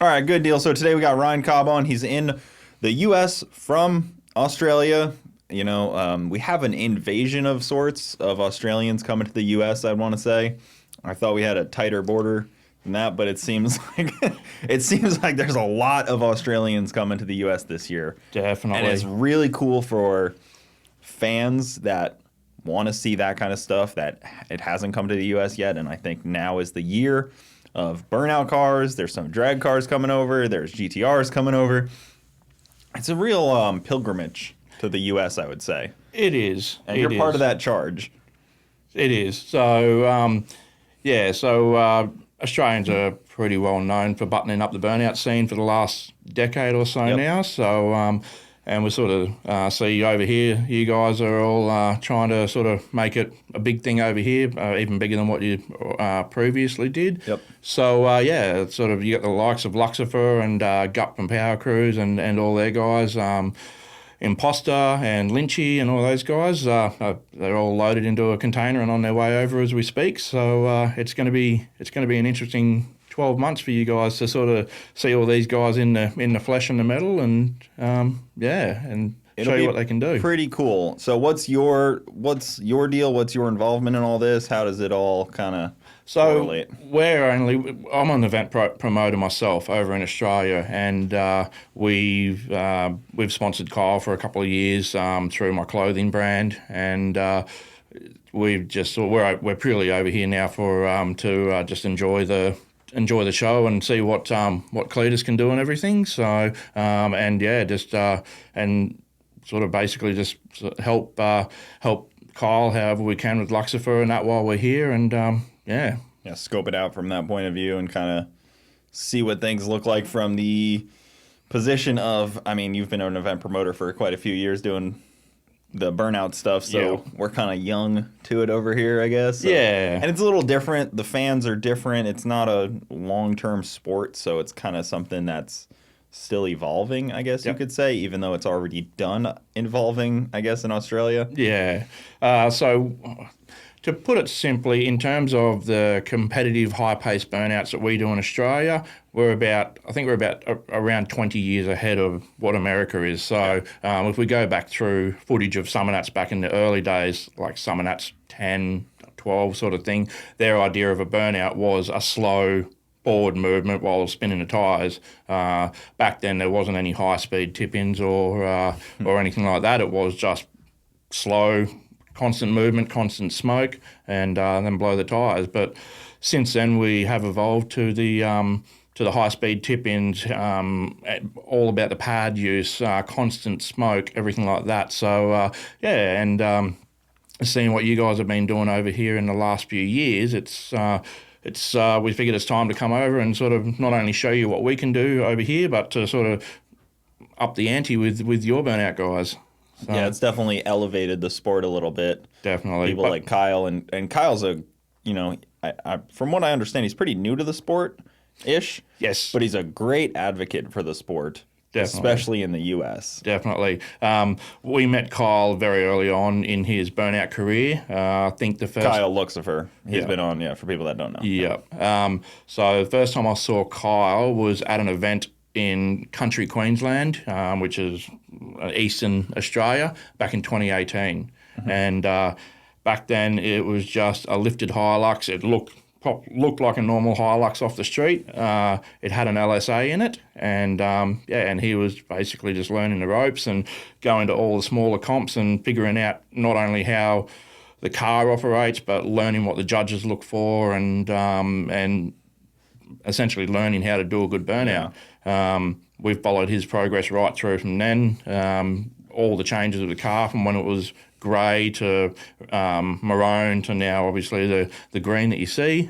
All right, good deal. So today we got Ryan Cobb on. He's in the U.S. from Australia. We have an invasion of sorts of Australians coming to the U.S., I'd want to say. I thought we had a tighter border than that, but it seems like there's a lot of Australians coming to the U.S. this year. Definitely. And it's really cool for fans that want to see that kind of stuff that it hasn't come to the U.S. yet, and I think now is the year of burnout cars. There's some drag cars coming over. There's GTRs coming over. It's a real pilgrimage to the U.S., I would say. It is. And you're part of that charge. It is. So, Australians are pretty well known for buttoning up the burnout scene for the last decade or so now. So, and we sort of see over here, you guys are all trying to sort of make it a big thing over here, even bigger than what you previously did. Yep. So, it's sort of you got the likes of Luxifer and Gup and Power Crews and all their guys, Imposter and Lynchy and all those guys. They're all loaded into a container and on their way over as we speak. So it's going to be an interesting 12 months for you guys to sort of see all these guys in the flesh and the metal, and and show you what they can do. Pretty cool. So what's your deal? What's your involvement in all this? How does it all kind of correlate? I'm an event promoter myself over in Australia, and we've sponsored Kyle for a couple of years through my clothing brand, and we're purely over here now for to just enjoy the show and see what Cletus can do and everything. So and sort of basically just help Kyle however we can with Luxifer and that while we're here, and scope it out from that point of view and kind of see what things look like from the position of, I mean, you've been an event promoter for quite a few years doing the burnout stuff, so we're kind of young to it over here, I guess. So. Yeah. And it's a little different. The fans are different. It's not a long-term sport, so it's kind of something that's still evolving, I guess you could say, even though it's already done evolving, I guess, in Australia. Yeah. So to put it simply, in terms of the competitive high-paced burnouts that we do in Australia, we're about around 20 years ahead of what America is. So if we go back through footage of Summernats back in the early days, like Summernats 10, 12 sort of thing, their idea of a burnout was a slow forward movement while spinning the tyres. Back then there wasn't any high-speed tip-ins or anything like that. It was just slow, constant movement, constant smoke, and then blow the tyres. But since then, we have evolved to the high-speed tip-ins, all about the pad use, constant smoke, everything like that. So, seeing what you guys have been doing over here in the last few years, we figured it's time to come over and sort of not only show you what we can do over here, but to sort of up the ante with your burnout guys. So, yeah, it's definitely elevated the sport a little bit. Definitely. People like Kyle, and Kyle's from what I understand, he's pretty new to the sport-ish. Yes. But he's a great advocate for the sport. Definitely. Especially in the U.S. Definitely. We met Kyle very early on in his burnout career. I think the first... Kyle Luxifer. He's been on, for people that don't know. Yeah. So the first time I saw Kyle was at an event in country Queensland, which is eastern Australia, back in 2018. Mm-hmm. And back then it was just a lifted Hilux. It looked like a normal Hilux off the street. It had an LSA in it, and he was basically just learning the ropes and going to all the smaller comps and figuring out not only how the car operates, but learning what the judges look for, and essentially learning how to do a good burnout. We've followed his progress right through from then. All the changes of the car from when it was grey to maroon to now obviously the green that you see.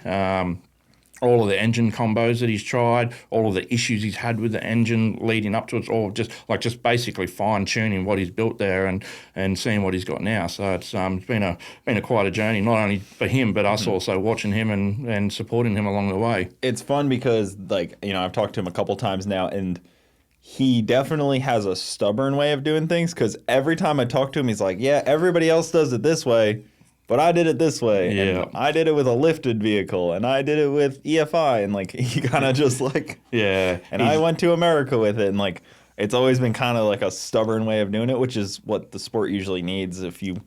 All of the engine combos that he's tried, all of the issues he's had with the engine leading up to it, all just basically fine-tuning what he's built there and seeing what he's got now. So it's been a quite a journey, not only for him, but us also watching him and supporting him along the way. It's fun because, I've talked to him a couple times now, and he definitely has a stubborn way of doing things, because every time I talk to him, he's like, yeah, everybody else does it this way. but I did it this way, Yeah. and I did it with a lifted vehicle, and I did it with EFI, and like he kind of just like, Yeah. and I went to America with it, and like it's always been kind of like a stubborn way of doing it, which is what the sport usually needs. If you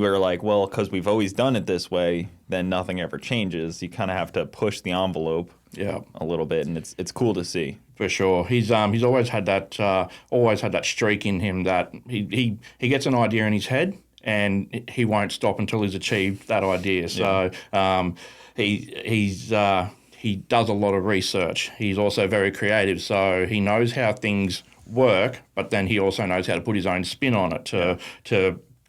are like, well, because we've always done it this way, then nothing ever changes. You kind of have to push the envelope Yeah. a little bit, and it's cool to see. For sure, he's always had that streak in him that he gets an idea in his head and he won't stop until he's achieved that idea. So he does a lot of research. He's also very creative, so he knows how things work, but then he also knows how to put his own spin on it to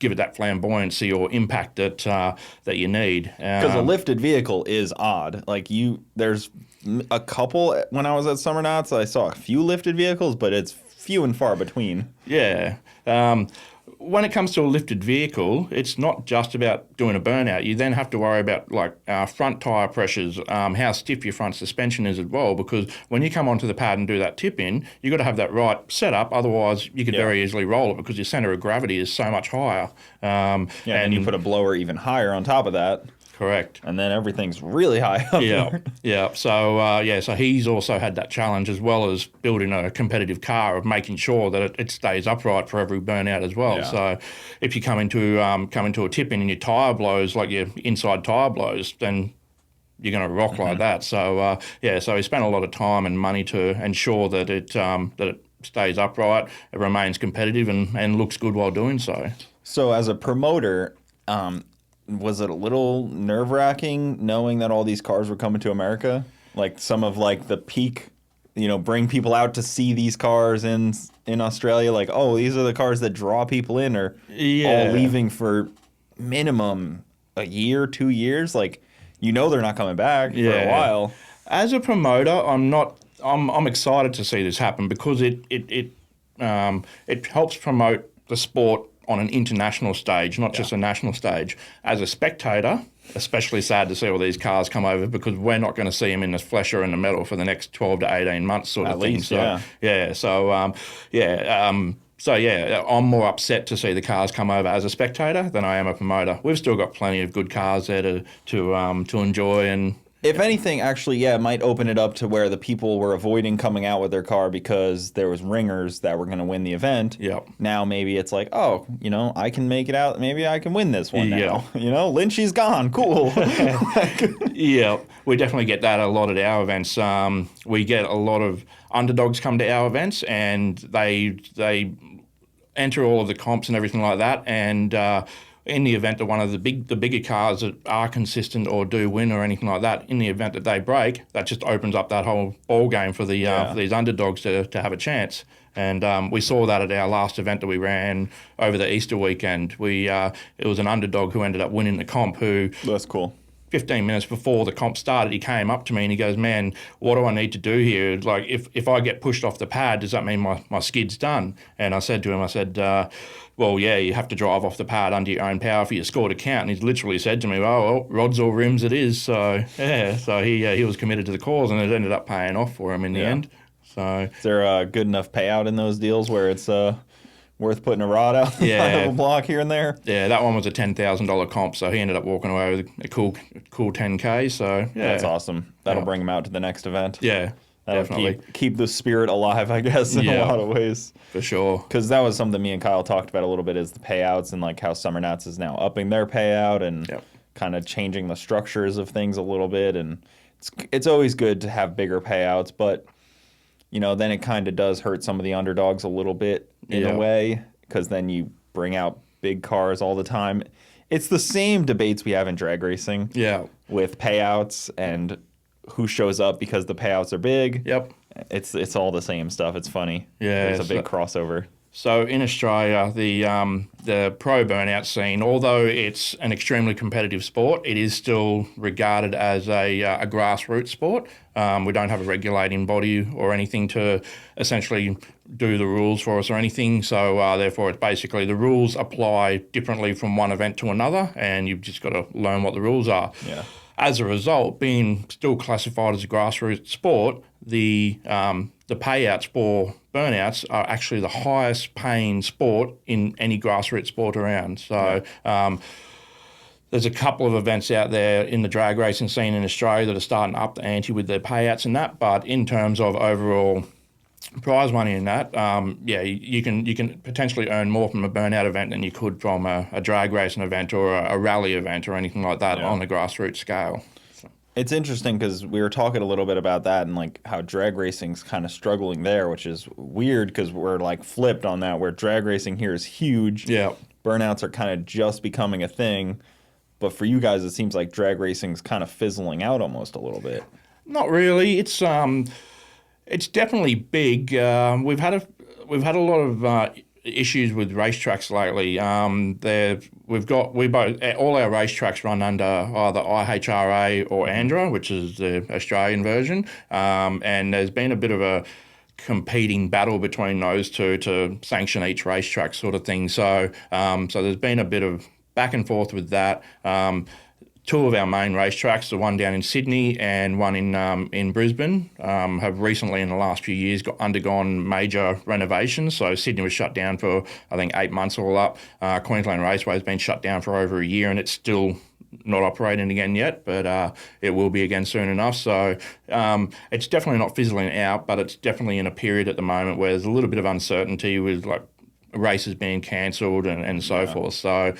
give it that flamboyancy or impact that you need. Because a lifted vehicle is odd. Like there's a couple when I was at Burnouts, I saw a few lifted vehicles, but it's few and far between. Yeah. When it comes to a lifted vehicle, it's not just about doing a burnout. You then have to worry about like front tyre pressures, how stiff your front suspension is as well, because when you come onto the pad and do that tip in, you've got to have that right setup. Otherwise, you could very easily roll it because your centre of gravity is so much higher. And you put a blower even higher on top of that. Correct. And then everything's really high up there. Yeah. So he's also had that challenge as well as building a competitive car of making sure that it stays upright for every burnout as well. Yeah. So if you come into a tip in and your tyre blows, like your inside tyre blows, then you're going to rock like that. So so he spent a lot of time and money to ensure that it stays upright, it remains competitive, and looks good while doing so. So as a promoter, was it a little nerve-wracking knowing that all these cars were coming to America? Like some of like the peak, bring people out to see these cars in Australia. Like, oh, these are the cars that draw people in, or all leaving for minimum a year, 2 years. Like, they're not coming back for a while. As a promoter, I'm excited to see this happen because it helps promote the sport on an international stage, not just a national stage. As a spectator, especially sad to see all these cars come over because we're not going to see them in the flesh or in the metal for the next 12 to 18 months sort of thing. Least, I'm more upset to see the cars come over as a spectator than I am a promoter. We've still got plenty of good cars there to enjoy, and if anything, actually, it might open it up to where the people were avoiding coming out with their car because there was ringers that were going to win the event. Yep. Now maybe it's like, oh, I can make it out. Maybe I can win this one now. Lynchy's gone. Cool. Yeah, we definitely get that a lot at our events. We get a lot of underdogs come to our events, and they enter all of the comps and everything like that, and in the event that one of the bigger cars that are consistent or do win or anything like that, in the event that they break, that just opens up that whole ball game for these underdogs to have a chance. And we saw that at our last event that we ran over the Easter weekend. It was an underdog who ended up winning the comp. That's cool. 15 minutes before the comp started, he came up to me and he goes, "Man, what do I need to do here? Like, if I get pushed off the pad, does that mean my skid's done?" And I said to him, well, yeah, you have to drive off the pad under your own power for your score to count. And he's literally said to me, well, rods or rims it is. So, so he was committed to the cause, and it ended up paying off for him in the end. So, is there a good enough payout in those deals where it's worth putting a rod out the side of a block here and there? Yeah, that one was a $10,000 comp, so he ended up walking away with a cool $10K. So, yeah. That's awesome. That'll bring him out to the next event. Yeah. That'll definitely keep the spirit alive, I guess, in a lot of ways. For sure. Because that was something me and Kyle talked about a little bit, is the payouts and like how Burnouts is now upping their payout and kind of changing the structures of things a little bit. And it's always good to have bigger payouts, but then it kind of does hurt some of the underdogs a little bit in a way, because then you bring out big cars all the time. It's the same debates we have in drag racing. Yeah. With payouts and who shows up because the payouts are big. Yep. It's all the same stuff. It's funny. Yeah. There's a big crossover. So in Australia, the pro burnout scene, although it's an extremely competitive sport, it is still regarded as a grassroots sport. We don't have a regulating body or anything to essentially do the rules for us or anything. So therefore, it's basically the rules apply differently from one event to another, and you've just got to learn what the rules are. Yeah. As a result, being still classified as a grassroots sport, the payouts for burnouts are actually the highest paying sport in any grassroots sport around. So there's a couple of events out there in the drag racing scene in Australia that are starting up the ante with their payouts and that. But in terms of overall prize money in that, you can potentially earn more from a burnout event than you could from a drag racing event or a rally event or anything like that on the grassroots scale. So. It's interesting because we were talking a little bit about that and like how drag racing's kind of struggling there, which is weird because we're like flipped on that, where drag racing here is huge. Yeah. Burnouts are kind of just becoming a thing. But for you guys, it seems like drag racing's kind of fizzling out almost a little bit. Not really. It's definitely big. We've had a lot of issues with racetracks lately. All our racetracks run under either IHRA or ANDRA, which is the Australian version, and there's been a bit of a competing battle between those two to sanction each racetrack, sort of thing. So there's been a bit of back and forth with that. Two of our main racetracks, the one down in Sydney and one in Brisbane, have recently in the last few years undergone major renovations. So Sydney was shut down for, I think, 8 months all up. Queensland Raceway has been shut down for over a year and it's still not operating again yet, but it will be again soon enough. So it's definitely not fizzling out, but it's definitely in a period at the moment where there's a little bit of uncertainty with like races being cancelled and so forth. So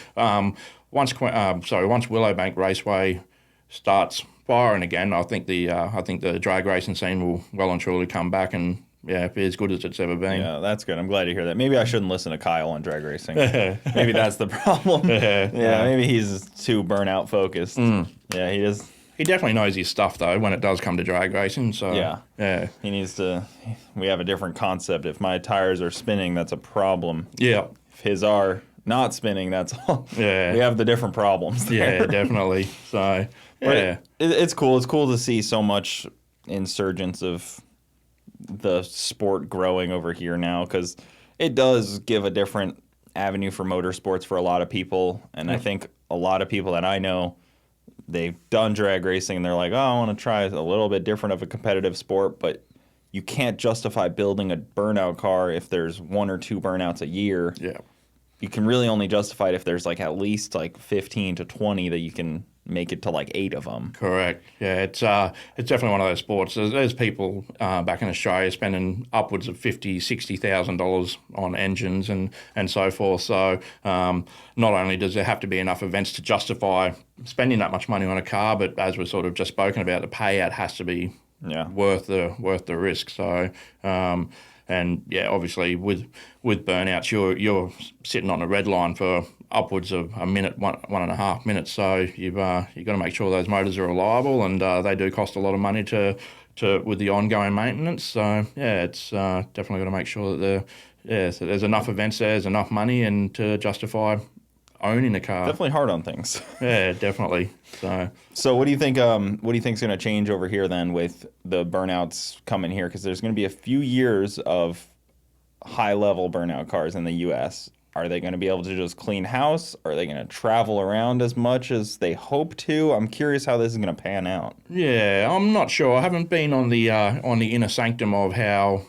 once Willowbank Raceway starts firing again, I think the drag racing scene will well and truly come back and be as good as it's ever been. Yeah, that's good. I'm glad to hear that. Maybe I shouldn't listen to Kyle on drag racing. Maybe that's the problem. Maybe he's too burnout focused. Yeah, he is. He definitely knows his stuff though when it does come to drag racing. So yeah, he needs to. We have a different concept. If my tires are spinning, that's a problem. Yeah. If his are not spinning, that's all. Yeah. We have the different problems there. Yeah, definitely. So it's cool. It's cool to see so much insurgence of the sport growing over here now, because it does give a different avenue for motorsports for a lot of people. And I think a lot of people that I know, they've done drag racing and they're like, oh, I want to try a little bit different of a competitive sport, but you can't justify building a burnout car if there's 1 or 2 burnouts a year. Yeah. You can really only justify it if there's like at least like 15 to 20 that you can make it to like 8 of them. Correct. Yeah, it's definitely one of those sports. There's people back in Australia spending upwards of $50,000-$60,000 on engines and so forth. So not only does there have to be enough events to justify spending that much money on a car, but as we've sort of just spoken about, the payout has to be worth the risk. So. And yeah, obviously with burnouts, you're sitting on a red line for upwards of a minute, one and a half minutes. So you've got to make sure those motors are reliable, and they do cost a lot of money to with the ongoing maintenance. So yeah, it's definitely got to make sure that so there's enough events there's enough money, and to justify owning a car. Definitely hard on things. Yeah, definitely. So what do you think? What do you think is going to change over here then with the burnouts coming here? Because there's going to be a few years of high-level burnout cars in the U.S. Are they going to be able to just clean house? Are they going to travel around as much as they hope to? I'm curious how this is going to pan out. Yeah, I'm not sure. I haven't been on the inner sanctum of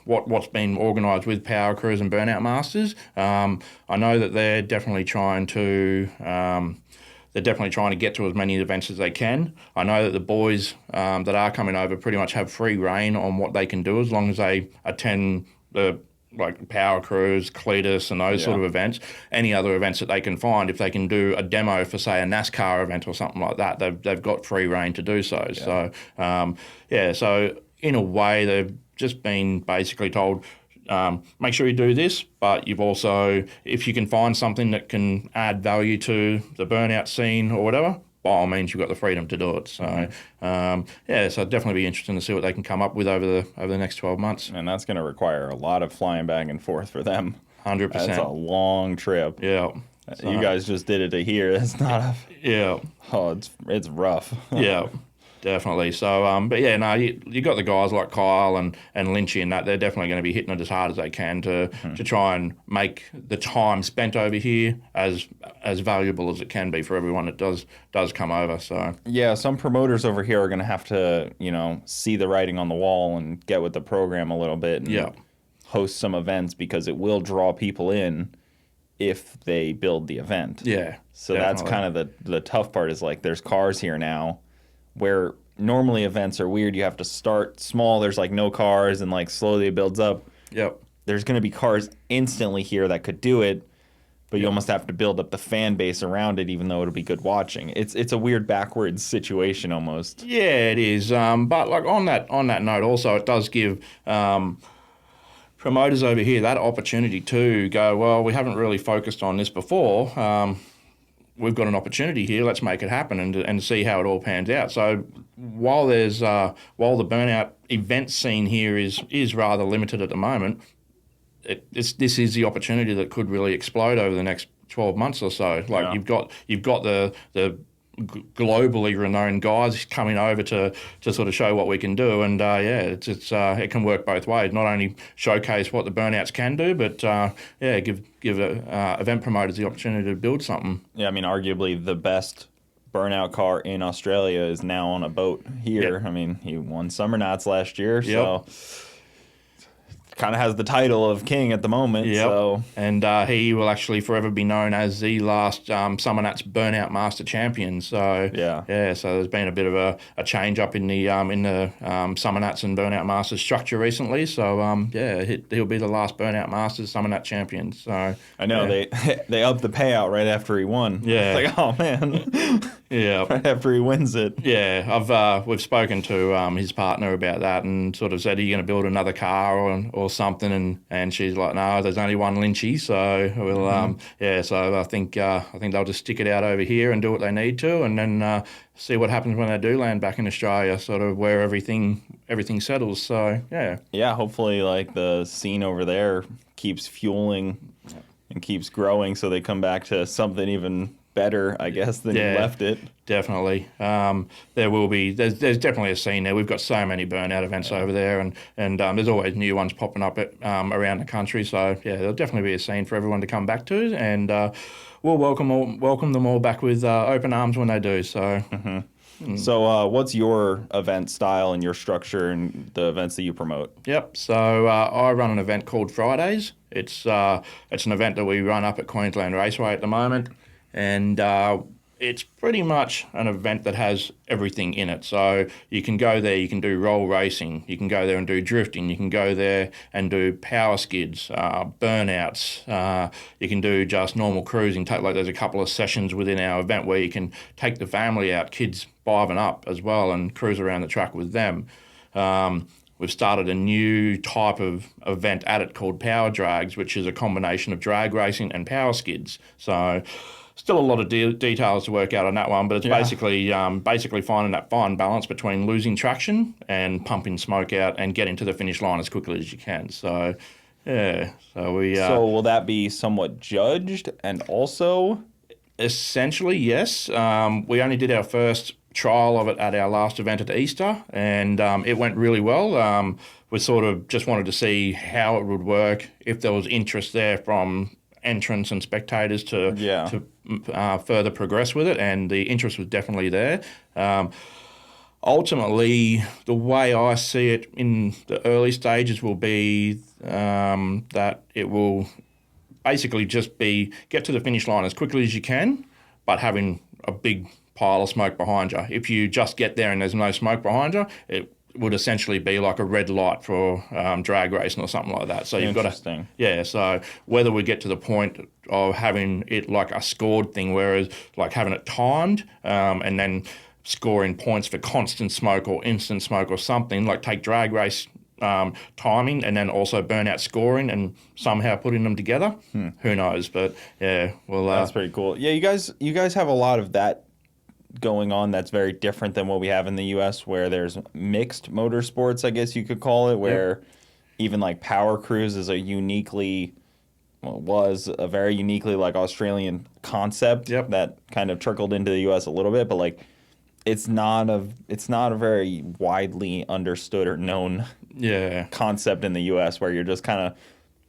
what's been organised with Power Crews and Burnout Masters. I know that they're definitely trying to get to as many events as they can. I know that the boys that are coming over pretty much have free reign on what they can do as long as they attend the like Power Crews, Cletus and those sort of events. Any other events that they can find, if they can do a demo for, say, a NASCAR event or something like that, they've got free reign to do so. Yeah. So, so in a way, they've just been basically told, make sure you do this, but you've also, if you can find something that can add value to the burnout scene or whatever, by all means, you've got the freedom to do it. So, so it'd definitely be interesting to see what they can come up with over the next 12 months. And that's going to require a lot of flying back and forth for them. 100%. That's a long trip. Yeah. So, you guys just did it to here. That's not a... Yeah. Oh, it's rough. Yeah. Definitely. So, but yeah, no, you got the guys like Kyle and Lynchy and that. They're definitely going to be hitting it as hard as they can to try and make the time spent over here as valuable as it can be for everyone that does come over. So yeah, some promoters over here are going to have to see the writing on the wall and get with the program a little bit and host some events, because it will draw people in. if they build the event. Yeah. So definitely. that's kind of the tough part is like there's cars here now where normally events are weird. You have to start small. There's like no cars and like slowly it builds up. Yep. There's going to be cars instantly here that could do it, but you almost have to build up the fan base around it, even though it'll be good watching. It's a weird backwards situation almost. Yeah, it is. But like on that note, also it does give promoters over here that opportunity to go, well, we haven't really focused on this before. We've got an opportunity here. Let's make it happen and see how it all pans out. So while the burnout event scene here is rather limited at the moment, this is the opportunity that could really explode over the next 12 months or so. Like you've got the globally renowned guys coming over to sort of show what we can do, and it can work both ways. Not only showcase what the Burnouts can do, but give event promoters the opportunity to build something. Yeah, I mean, arguably the best burnout car in Australia is now on a boat here. Yep. I mean, he won Burnouts last year, so kind of has the title of king at the moment. Yep. So and he will actually forever be known as the last Burnouts Burnout Master Champion. So so there's been a bit of a change up in the Burnouts and Burnout Masters structure recently. So he'll be the last Burnout Masters Burnout Champion. So I know they upped the payout right after he won. Yeah. It's like, oh man. Yeah. Right after he wins it. Yeah, we've spoken to his partner about that and sort of said, are you going to build another car or something? And she's like, no, there's only one Lynchy, so we'll so I think they'll just stick it out over here and do what they need to, and then see what happens when they do land back in Australia, sort of where everything settles. So yeah, hopefully like the scene over there keeps fueling and keeps growing, so they come back to something even better, I guess, than you left it. Definitely. There's definitely a scene there. We've got so many burnout events over there, and there's always new ones popping up around the country. So there'll definitely be a scene for everyone to come back to, and we'll welcome them all back with open arms when they do. So. Mm-hmm. So what's your event style and your structure and the events that you promote? Yep. So I run an event called Fridays. It's an event that we run up at Queensland Raceway at the moment. And it's pretty much an event that has everything in it. So you can go there, you can do roll racing, you can go there and do drifting, you can go there and do power skids, burnouts, you can do just normal cruising. There's a couple of sessions within our event where you can take the family out, kids 5 and up as well, and cruise around the track with them. We've started a new type of event at it called Power Drags, which is a combination of drag racing and power skids. So still a lot of details to work out on that one, but it's basically finding that fine balance between losing traction and pumping smoke out and getting to the finish line as quickly as you can. So, So will that be somewhat judged and also? Essentially, yes. We only did our first trial of it at our last event at Easter, and it went really well. We sort of just wanted to see how it would work, if there was interest there from entrants and spectators to further progress with it, and the interest was definitely there. Ultimately, the way I see it in the early stages will be that it will basically just be get to the finish line as quickly as you can, but having a big pile of smoke behind you. If you just get there and there's no smoke behind you, it would essentially be like a red light for drag racing or something like that. So you've got to, so whether we get to the point of having it like a scored thing, whereas like having it timed and then scoring points for constant smoke or instant smoke or something, like take drag race timing and then also burnout scoring and somehow putting them together. Who knows? But that's pretty cool. Yeah, you guys have a lot of that going on that's very different than what we have in the US, where there's mixed motorsports, I guess you could call it, where even like Power Cruise is was a very uniquely like Australian concept that kind of trickled into the US a little bit, but like it's not a very widely understood or known concept in the US, where you're just kind of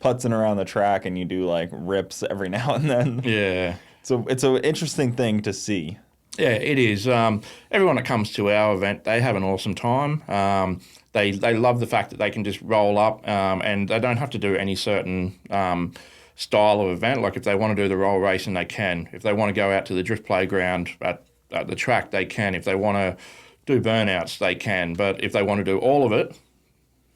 putzing around the track and you do like rips every now and then. Yeah. So it's an interesting thing to see. Yeah, it is. Everyone that comes to our event, they have an awesome time. They love the fact that they can just roll up and they don't have to do any certain style of event. Like if they want to do the roll racing, they can. If they want to go out to the drift playground at the track, they can. If they want to do burnouts, they can. But if they want to do all of it,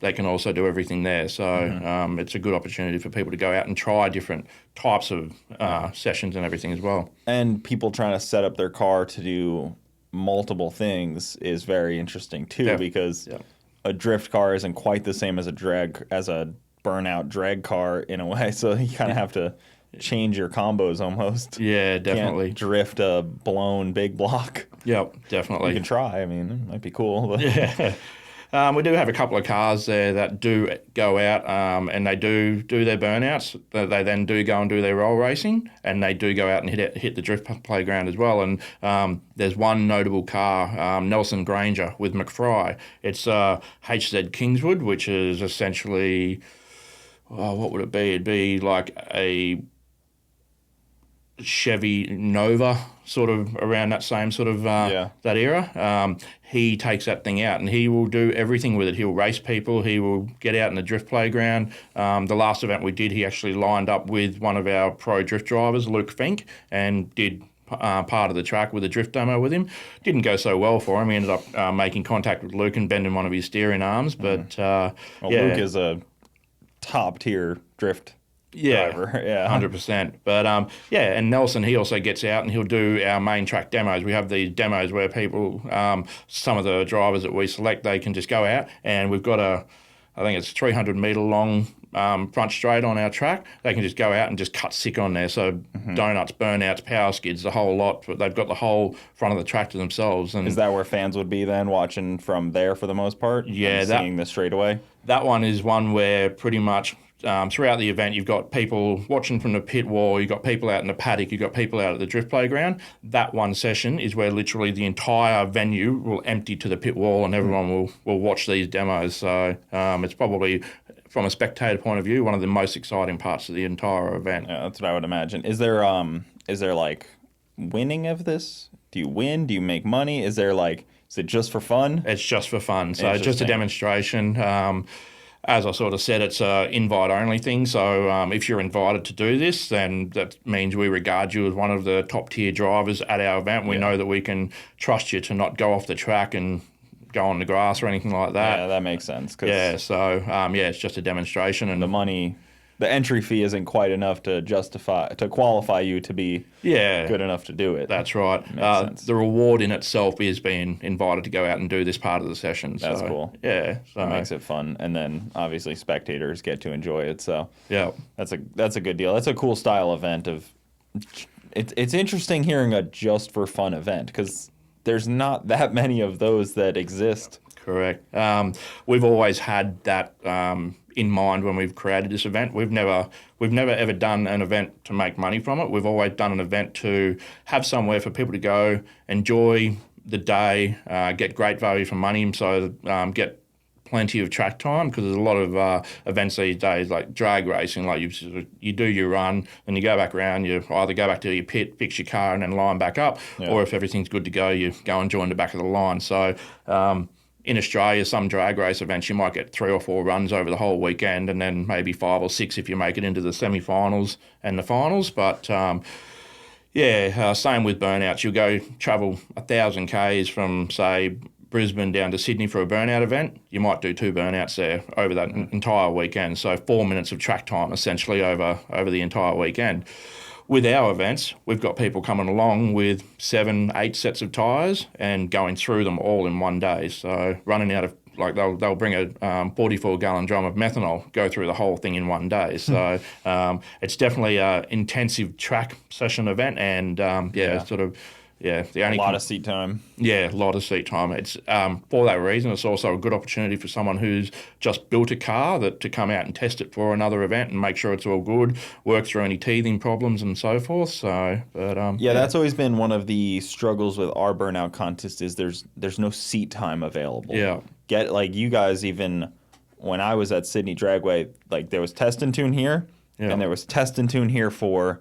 they can also do everything there. So it's a good opportunity for people to go out and try different types of sessions and everything as well. And people trying to set up their car to do multiple things is very interesting too, because a drift car isn't quite the same as a burnout drag car in a way. So you kind of have to change your combos almost. Yeah, definitely. Can't drift a blown big block. Yep, definitely. You can try. I mean, it might be cool. But. Yeah. We do have a couple of cars there that do go out and they do their burnouts. They then do go and do their roll racing, and they do go out and hit the drift playground as well. And there's one notable car, Nelson Granger with McFry. It's HZ Kingswood, which is essentially, what would it be? It'd be like a Chevy Nova, sort of around that same sort of that era. He takes that thing out and he will do everything with it. He'll race people. He will get out in the drift playground. The last event we did, he actually lined up with one of our pro drift drivers, Luke Fink, and did part of the track with a drift demo with him. Didn't go so well for him. He ended up making contact with Luke and bending one of his steering arms. But Luke is a top tier drift driver. Yeah, 100%. But and Nelson, he also gets out and he'll do our main track demos. We have these demos where people, some of the drivers that we select, they can just go out, and we've got I think it's 300 metre long front straight on our track. They can just go out and just cut sick on there. So donuts, burnouts, power skids, the whole lot. But they've got the whole front of the track to themselves. And is that where fans would be then, watching from there for the most part? Yeah, seeing the straightaway. That one is one where pretty much throughout the event, you've got people watching from the pit wall, you've got people out in the paddock, you've got people out at the drift playground. That one session is where literally the entire venue will empty to the pit wall and everyone will watch these demos. So it's probably, from a spectator point of view, one of the most exciting parts of the entire event. Yeah, that's what I would imagine. Is there like winning of this? Do you win? Do you make money? Is it just for fun? It's just for fun. So just a demonstration. As I sort of said, it's an invite-only thing. So if you're invited to do this, then that means we regard you as one of the top-tier drivers at our event. We know that we can trust you to not go off the track and go on the grass or anything like that. Yeah, that makes sense. It's just a demonstration. And the money, the entry fee isn't quite enough to qualify you to be good enough to do it. That's right. The reward in itself is being invited to go out and do this part of the session. That's cool. Yeah, so that makes it fun, and then obviously spectators get to enjoy it. So yeah, that's a good deal. That's a cool style event. It's interesting hearing a just for fun event, because there's not that many of those that exist. Correct. We've always had that in mind when we've created this event. We've never ever done an event to make money from it. We've always done an event to have somewhere for people to go, enjoy the day, get great value for money, so get plenty of track time, because there's a lot of events these days, like drag racing, like you do your run, then you go back around, you either go back to your pit, fix your car and then line back up, or if everything's good to go, you go and join the back of the line. So in Australia, some drag race events, you might get 3 or 4 runs over the whole weekend, and then maybe 5 or 6 if you make it into the semi-finals and the finals. But same with burnouts. You'll go travel 1,000 Ks from, say, Brisbane down to Sydney for a burnout event. You might do 2 burnouts there over that entire weekend. So 4 minutes of track time essentially over the entire weekend. With our events, we've got people coming along with 7, 8 sets of tyres and going through them all in one day. So running out of, like, they'll bring a 44-gallon drum of methanol, go through the whole thing in one day. So it's definitely an intensive track session event, and the only a lot of seat time. Yeah, a lot of seat time. It's for that reason. It's also a good opportunity for someone who's just built a car to come out and test it for another event and make sure it's all good, work through any teething problems and so forth. So, that's always been one of the struggles with our burnout contest, is there's no seat time available. Yeah, you guys, even when I was at Sydney Dragway, like there was test and tune here, and there was test and tune here for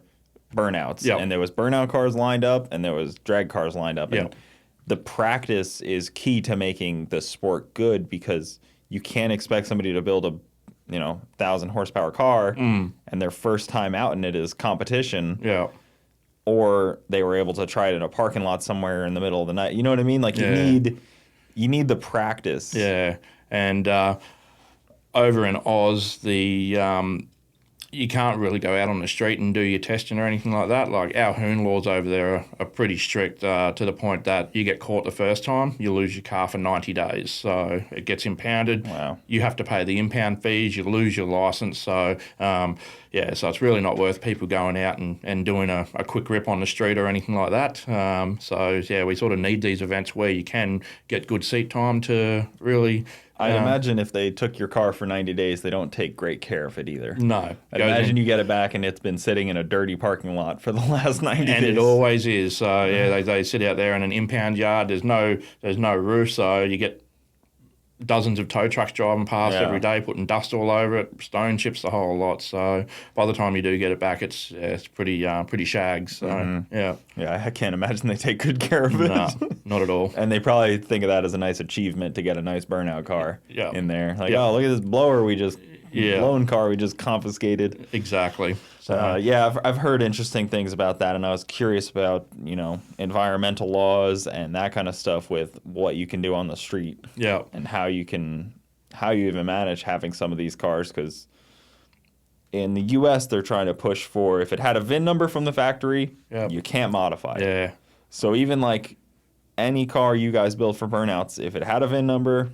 burnouts, and there was burnout cars lined up and there was drag cars lined up, and the practice is key to making the sport good, because you can't expect somebody to build a 1,000 horsepower car, and their first time out in it is competition. Yeah. Or they were able to try it in a parking lot somewhere in the middle of the night. You know what I mean? Like you need the practice. Yeah. And over in Oz, you can't really go out on the street and do your testing or anything like that. Like our hoon laws over there are pretty strict to the point that you get caught the first time, you lose your car for 90 days. So it gets impounded. Wow. You have to pay the impound fees. You lose your license. So so it's really not worth people going out and doing a quick rip on the street or anything like that. We sort of need these events where you can get good seat time to really. I'd imagine if they took your car for 90 days, they don't take great care of it either. No. I'd imagine you get it back and it's been sitting in a dirty parking lot for the last 90 days. And it always is. So, they sit out there in an impound yard. There's no roof, so you get dozens of tow trucks driving past every day, putting dust all over it, stone chips, the whole lot. So by the time you do get it back, it's pretty shags. So, Yeah, I can't imagine they take good care of it. No, not at all. And they probably think of that as a nice achievement to get a nice burnout car in there. Like, Yeah. oh, look at this blower we just blown car we just confiscated. Exactly. So, I've heard interesting things about that, and I was curious about environmental laws and that kind of stuff with what you can do on the street. Yeah. And how you even manage having some of these cars, because in the U.S. they're trying to push for, if it had a VIN number from the factory, you can't modify it. Yeah. So even like any car you guys build for Burnouts, if it had a VIN number,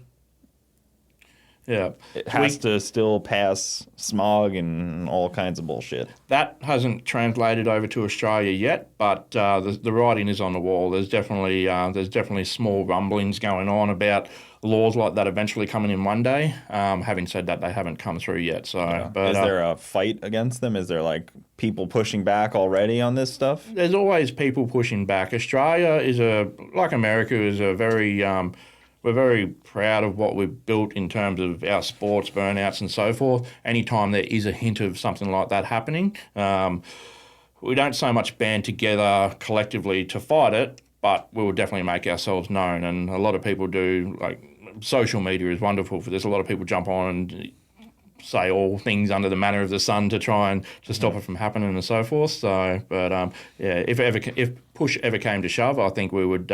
it has to still pass smog and all kinds of bullshit. That hasn't translated over to Australia yet, but the writing is on the wall. There's definitely small rumblings going on about laws like that eventually coming in one day. Having said that, they haven't come through yet. So, but is there a fight against them? Is there like people pushing back already on this stuff? There's always people pushing back. Australia like America, is a very we're very proud of what we've built in terms of our sports, burnouts and so forth. Anytime there is a hint of something like that happening, we don't so much band together collectively to fight it, but we will definitely make ourselves known. And a lot of people do, like, social media is wonderful for this. A lot of people jump on and say all things under the manner of the sun to try and to stop it from happening and so forth. So, but if push ever came to shove, I think we would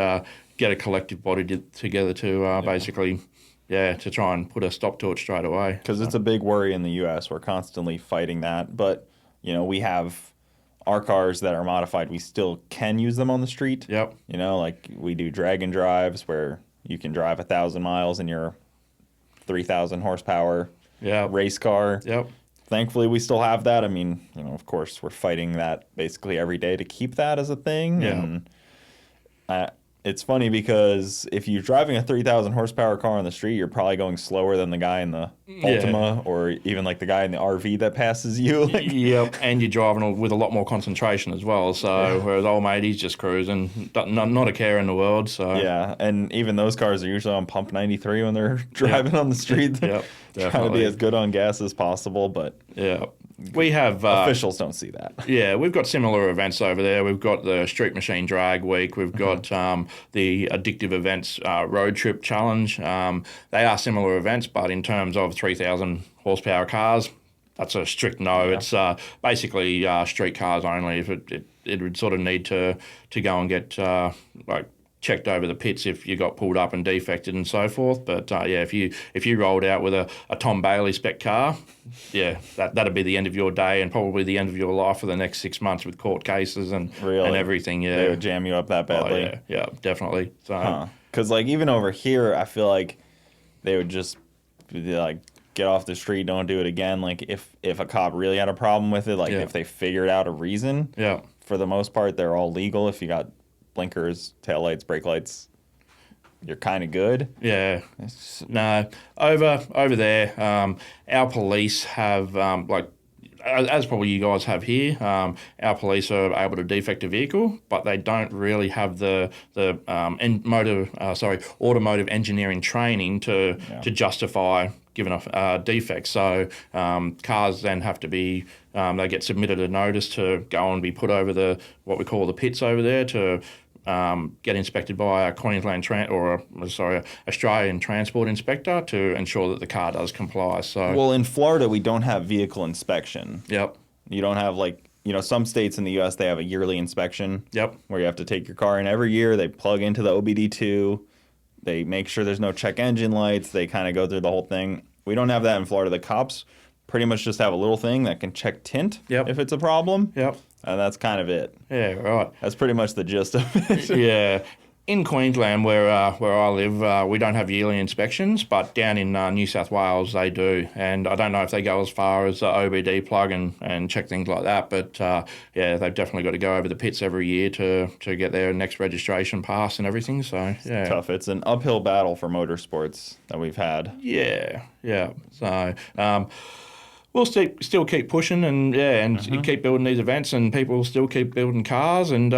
get a collective body together to basically, to try and put a stop to it straight away. Because it's a big worry in the U.S. We're constantly fighting that, but we have our cars that are modified. We still can use them on the street. Yep. Like we do drag and drives where you can drive 1,000 miles in your 3,000 horsepower race car. Yep. Thankfully, we still have that. I mean, of course, we're fighting that basically every day to keep that as a thing. Yeah. And it's funny because if you're driving a 3,000 horsepower car on the street, you're probably going slower than the guy in the Altima or even like the guy in the RV that passes you. Yep, and you're driving with a lot more concentration as well. So whereas old mate, he's just cruising, not a care in the world. So and even those cars are usually on pump 93 when they're driving on the street. Yep, trying to be as good on gas as possible, but we have officials don't see that. Yeah, we've got similar events over there. We've got the Street Machine Drag Week. We've got the Addictive Events Road Trip Challenge. They are similar events, but in terms of 3,000 horsepower cars, that's a strict no. It's basically street cars only. If it would sort of need to go and get checked over the pits if you got pulled up and defected and so forth. But if you rolled out with a Tom Bailey spec car, that'd be the end of your day and probably the end of your life for the next 6 months with court cases and everything. Yeah, they would jam you up that badly. Oh, yeah, definitely. So, because like even over here, I feel like they would just be like, get off the street, don't do it again. Like if a cop really had a problem with it, if they figured out a reason, for the most part, they're all legal. If you got blinkers, taillights, brake lights, you're kind of good. Yeah. No, over there, our police have, as probably you guys have here, our police are able to defect a vehicle, but they don't really have the automotive engineering training to justify giving a defect. So cars then have to be, they get submitted a notice to go and be put over what we call the pits over there to get inspected by a Australian transport inspector to ensure that the car does comply. So, Well, in Florida, we don't have vehicle inspection. yep, You don't have some states in the U.S. they have a yearly inspection. yep, Where you have to take your car in every year. They plug into the OBD2. They make sure there's no check engine lights. They kind of go through the whole thing. We don't have that in Florida. The cops pretty much just have a little thing that can check tint if it's a problem. yep. And that's kind of it. Yeah, right. That's pretty much the gist of it. Yeah. In Queensland, where I live, we don't have yearly inspections, but down in New South Wales, they do. And I don't know if they go as far as OBD plug and check things like that, but yeah, they've definitely got to go over the pits every year to get their next registration pass and everything. So, yeah. Tough. It's an uphill battle for motorsports that we've had. Yeah, yeah. So, we'll still keep pushing and keep building these events, and people will still keep building cars. And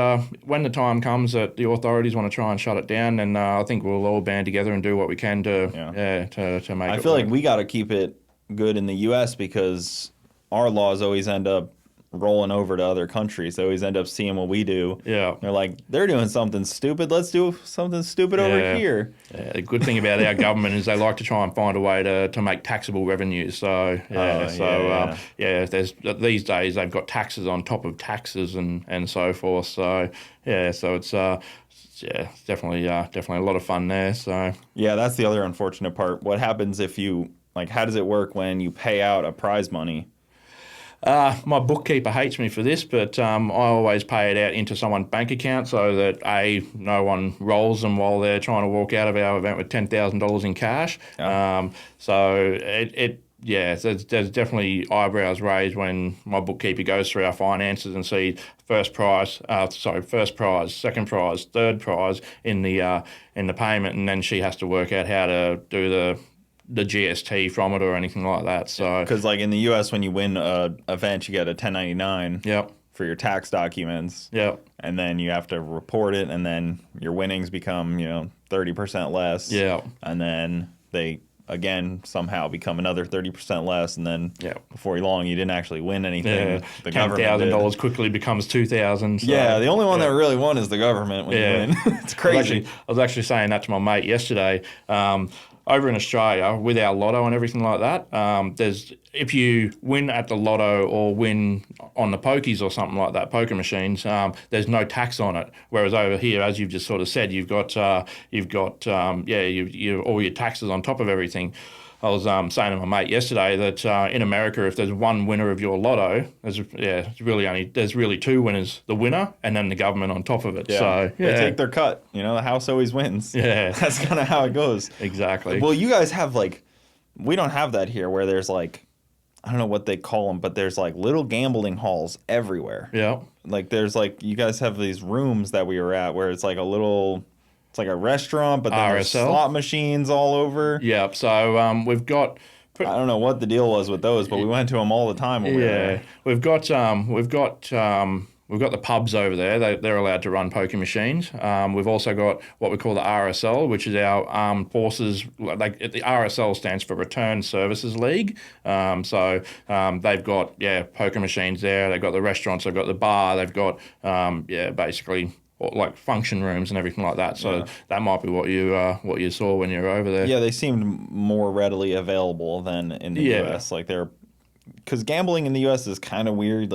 when the time comes that the authorities want to try and shut it down, then I think we'll all band together and do what we can to make it I feel work. like we got to keep it good in the U.S. because our laws always end up rolling over to other countries. They always end up seeing what we do. Yeah. They're like, they're doing something stupid. Let's do something stupid over here. Yeah, the good thing about our government is they like to try and find a way to make taxable revenues. So there's these days they've got taxes on top of taxes and so forth. So so it's definitely a lot of fun there. So Yeah, that's the other unfortunate part. What happens if you how does it work when you pay out a prize money? My bookkeeper hates me for this, but I always pay it out into someone's bank account so that no one rolls them while they're trying to walk out of our event with $10,000 in cash. Yeah. So there's definitely eyebrows raised when my bookkeeper goes through our finances and sees first prize, second prize, third prize in the payment, and then she has to work out how to do the GST from it or anything like that. So Because in the U.S., when you win an event, you get a 1099 for your tax documents. Yep. And then you have to report it, and then your winnings become 30% less. Yeah. And then they again somehow become another 30% less, and then before long you didn't actually win anything. Yeah. The government $10,000 quickly becomes $2,000. So, yeah, the only one that really won is the government when you win. It's crazy. I was actually saying that to my mate yesterday. Over in Australia, with our lotto and everything like that, if you win at the lotto or win on the pokies or something like that, poker machines, there's no tax on it. Whereas over here, as you've just sort of said, you've got all your taxes on top of everything. I was saying to my mate yesterday that in America, if there's one winner of your lotto, there's really two winners: the winner and then the government on top of it. Yeah. So they take their cut. The house always wins. Yeah, that's kind of how it goes. Exactly. Well, you guys have we don't have that here, where there's I don't know what they call them, but there's little gambling halls everywhere. Yeah. There's you guys have these rooms that we were at where it's it's like a restaurant, but then there's slot machines all over. Yeah, so we've got. I don't know what the deal was with those, but we went to them all the time. When we were there. We've got the pubs over there. They're allowed to run poker machines. We've also got what we call the RSL, which is our armed forces. The RSL stands for Return Services League. So they've got poker machines there. They've got the restaurants. They've got the bar. They've got basically function rooms and everything like that. So that might be what you saw when you were over there. Yeah, they seemed more readily available than in the U.S. Because gambling in the U.S. is kind of weird.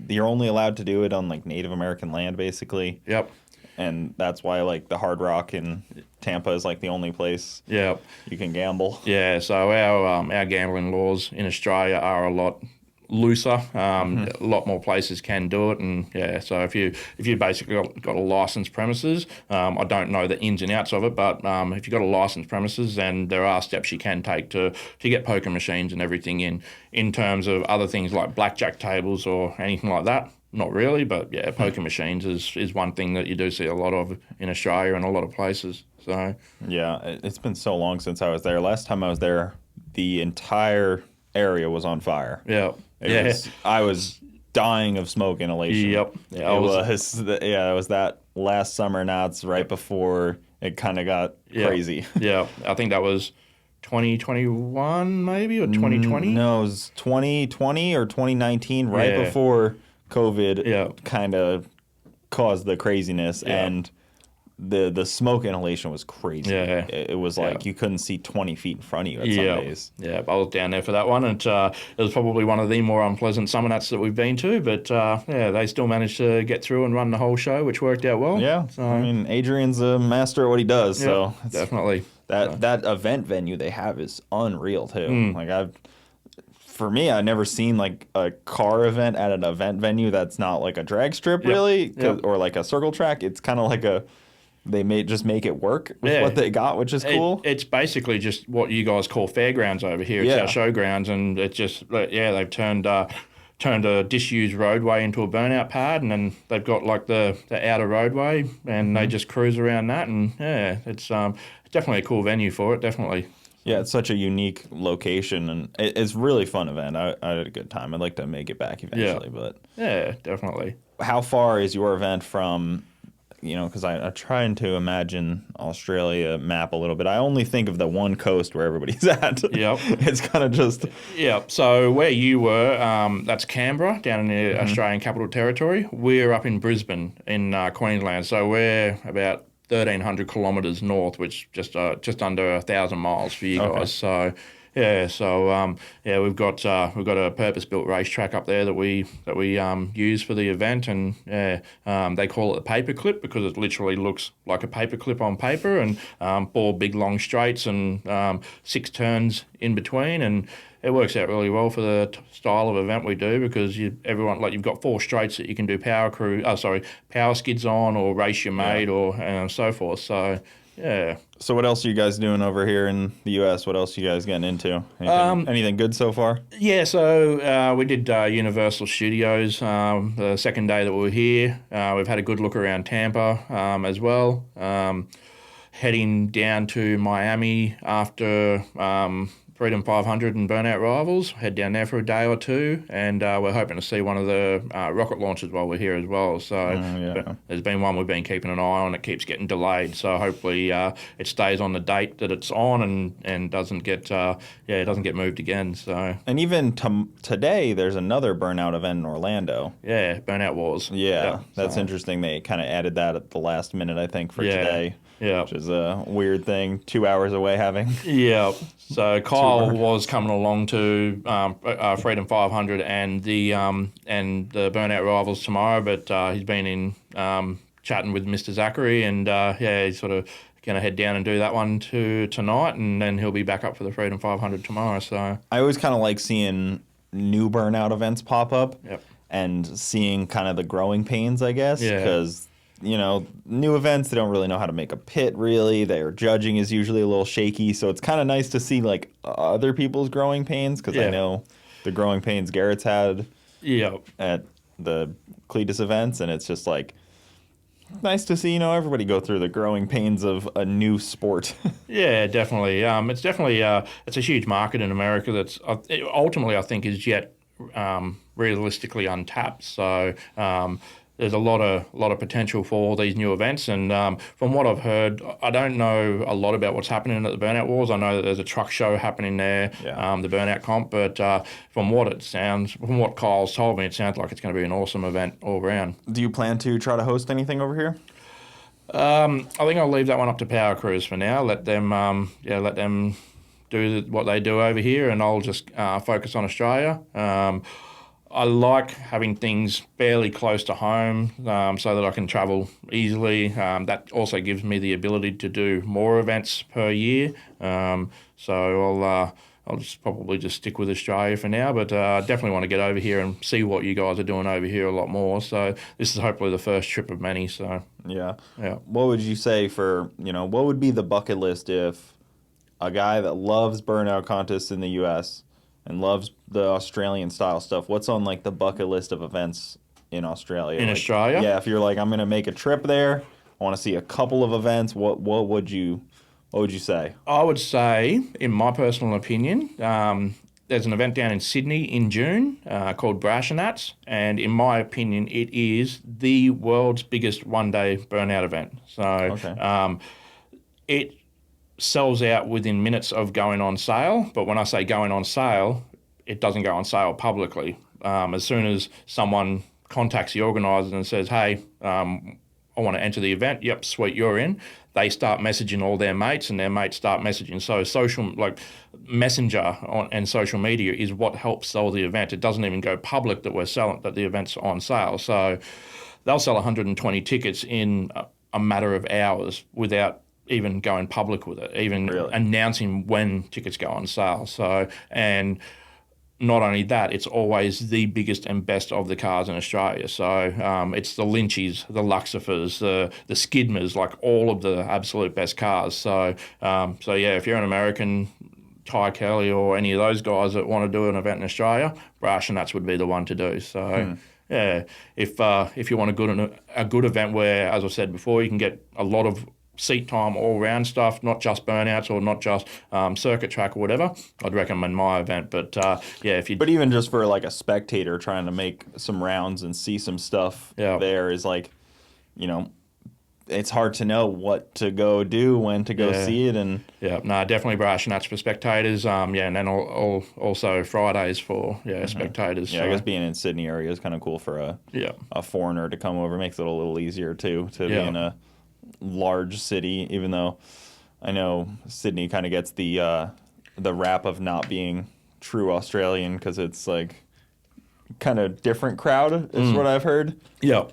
You're only allowed to do it on Native American land, basically. Yep. And that's why the Hard Rock in Tampa is the only place you can gamble. Yeah. So our gambling laws in Australia are a lot looser. A lot more places can do it, and so if you basically got a licensed premises, I don't know the ins and outs of it, but if you've got a licensed premises, then there are steps you can take to get poker machines and everything in terms of other things like blackjack tables or anything like that. Not really, but poker machines is one thing that you do see a lot of in Australia and a lot of places. So yeah, it's been so long since I was there. Last time I was there, the entire area was on fire. Yeah. I was dying of smoke inhalation. Yep. Yeah, it was that last summer. Now it's right before it kind of got crazy. Yeah. I think that was 2021 maybe, or 2020? No, it was 2020 or 2019, right before COVID kind of caused the craziness, Yeah. and the smoke inhalation was crazy. Yeah. It was like you couldn't see 20 feet in front of you at some Yeah, days. yeah. I was down there for that one, and it was probably one of the more unpleasant summer nuts that we've been to. But yeah, they still managed to get through and run the whole show, which worked out well. Yeah, So, I mean, Adrian's a master at what he does, yeah, so definitely. that event venue they have is unreal too. Mm. Like for me, I've never seen like a car event at an event venue that's not like a drag strip really, or like a circle track. It's kind of like they just make it work with what they got, which is cool. It's basically just what you guys call fairgrounds over here. It's our showgrounds, and it's just they've turned a disused roadway into a burnout pad, and then they've got like the outer roadway, and they just cruise around that, and it's definitely a cool venue for it, definitely. Yeah, it's such a unique location, and it's really fun event. I had a good time. I'd like to make it back eventually, but yeah, definitely. How far is your event from? Because I'm trying to imagine Australia map a little bit. I only think of the one coast where everybody's at. Yep. It's kind of just... Yeah, so where you were, that's Canberra, down in the Australian Capital Territory. We're up in Brisbane in Queensland, so we're about 1,300 kilometres north, which just under 1,000 miles for you guys. So... Yeah, we've got a purpose-built racetrack up there that we use for the event, and they call it a paperclip because it literally looks like a paperclip on paper, and 4 big long straights and 6 turns in between, and it works out really well for the style of event we do because you've got 4 straights that you can do power skids on or race your mate or so forth. So. Yeah. So what else are you guys doing over here in the U.S.? What else are you guys getting into? Anything good so far? Yeah, so we did Universal Studios the second day that we were here. We've had a good look around Tampa as well. Heading down to Miami after Freedom 500 and Burnout Rivals. Head down there for a day or two, and we're hoping to see one of the rocket launches while we're here as well. So there's been one we've been keeping an eye on. It keeps getting delayed, so hopefully it stays on the date that it's on and doesn't get moved again. So and even today, there's another Burnout event in Orlando. Yeah, Burnout Wars. Yeah, that's interesting. They kind of added that at the last minute, I think, for today. Yeah, which is a weird thing. 2 hours away having. Yeah. So Kyle was coming along to Freedom 500 and the Burnout Rivals tomorrow, but he's been in chatting with Mr. Zachary, and he's sort of going to head down and do that one tonight, and then he'll be back up for the Freedom 500 tomorrow. So I always kind of like seeing new Burnout events pop up, and seeing kind of the growing pains, I guess, because. New events, they don't really know how to make a pit, really. Their judging is usually a little shaky, so it's kind of nice to see, like, other people's growing pains, because I know the growing pains Garrett's had at the Cletus events, and it's just, like, nice to see, everybody go through the growing pains of a new sport. Yeah, definitely. It's definitely it's a huge market in America that's ultimately, I think, is yet realistically untapped, so... there's a lot of potential for all these new events, and from what I've heard, I don't know a lot about what's happening at the Burnout Wars. I know that there's a truck show happening there, the Burnout Comp, but from what Kyle's told me, it sounds like it's going to be an awesome event all around. Do you plan to try to host anything over here? I think I'll leave that one up to Power Crews for now. Let them do what they do over here, and I'll just focus on Australia. I like having things fairly close to home so that I can travel easily. That also gives me the ability to do more events per year. So I'll just probably stick with Australia for now, but I definitely want to get over here and see what you guys are doing over here a lot more. So this is hopefully the first trip of many. So yeah. What would you say what would be the bucket list if a guy that loves burnout contests in the U.S. and loves the Australian style stuff, what's on like the bucket list of events in Australia? Australia? Yeah, if you're like, I'm gonna make a trip there, I want to see a couple of events. What would you say? I would say, in my personal opinion, there's an event down in Sydney in June called Burnouts, and in my opinion, it is the world's biggest one-day burnout event. So it sells out within minutes of going on sale, but when I say going on sale, it doesn't go on sale publicly. As soon as someone contacts the organisers and says, hey, I want to enter the event. Yep, sweet, you're in. They start messaging all their mates, and their mates start messaging. So social, like Messenger and social media is what helps sell the event. It doesn't even go public that that the event's on sale. So they'll sell 120 tickets in a matter of hours without even going public with it, even announcing when tickets go on sale. So, and not only that, it's always the biggest and best of the cars in Australia. So it's the Lynchies, the Luxifers, the Skidmers, like all of the absolute best cars. So, yeah, if you're an American, Ty Kelly or any of those guys that want to do an event in Australia, Burnouts would be the one to do. So, yeah, if you want a good event where, as I said before, you can get a lot of seat time, all round stuff, not just Burnouts or not just circuit track or whatever, I'd recommend my event. But yeah, But even just for like a spectator trying to make some rounds and see some stuff there is like, you know, it's hard to know what to go do, when to go see it, and definitely Burnouts for spectators. And then also Fridays for spectators. Yeah, so. I guess being in Sydney area is kind of cool for a foreigner to come over. Makes it a little easier too to be in a large city, even though I know Sydney kind of gets the rap of not being true Australian because it's like kind of different crowd is what I've heard.